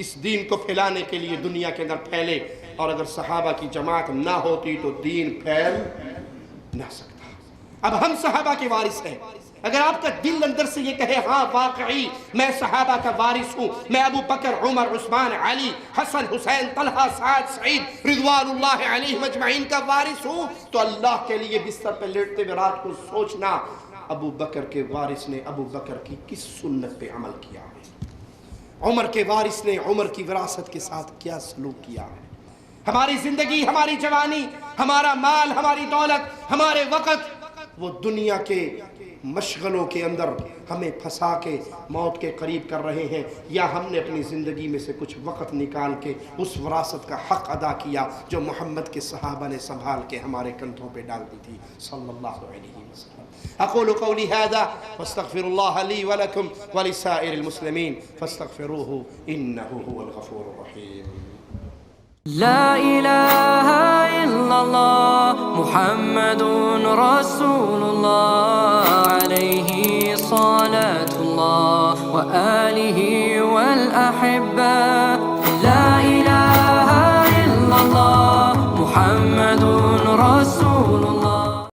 اس دین کو پھیلانے کے لیے دنیا کے اندر پھیلے، اور اگر صحابہ کی جماعت نہ ہوتی تو دین پھیل نہ سکتا۔ اب ہم صحابہ کے وارث ہیں۔ اگر آپ کا دل اندر سے یہ کہے ہاں واقعی میں صحابہ کا وارث ہوں، میں ابو بکر، عمر، عثمان، علی، حسن، حسین، طلحہ، سعد، سعید رضوان اللہ علیہم اجمعین کا وارث ہوں، تو اللہ کے لیے بستر پہ لیٹتے ہوئے رات کو سوچنا ابو بکر کے وارث نے ابو بکر کی کس سنت پہ عمل کیا ہے، عمر کے وارث نے عمر کی وراثت کے ساتھ کیا سلوک کیا ہے۔ ہماری زندگی، ہماری جوانی، ہمارا مال، ہماری دولت، ہمارے وقت وہ دنیا کے مشغلوں کے اندر ہمیں پھنسا کے موت کے قریب کر رہے ہیں، یا ہم نے اپنی زندگی میں سے کچھ وقت نکال کے اس وراثت کا حق ادا کیا جو محمد کے صحابہ نے سنبھال کے ہمارے کندھوں پہ ڈال دی تھی صلی اللہ علیہ وسلم۔ اقول قولی هذا واستغفر الله لي ولكم ولسائر المسلمين فاستغفروه انه هو الغفور الرحيم۔ لا إله إلا الله محمد رسول الله عليه صلاة الله وآله والأحبة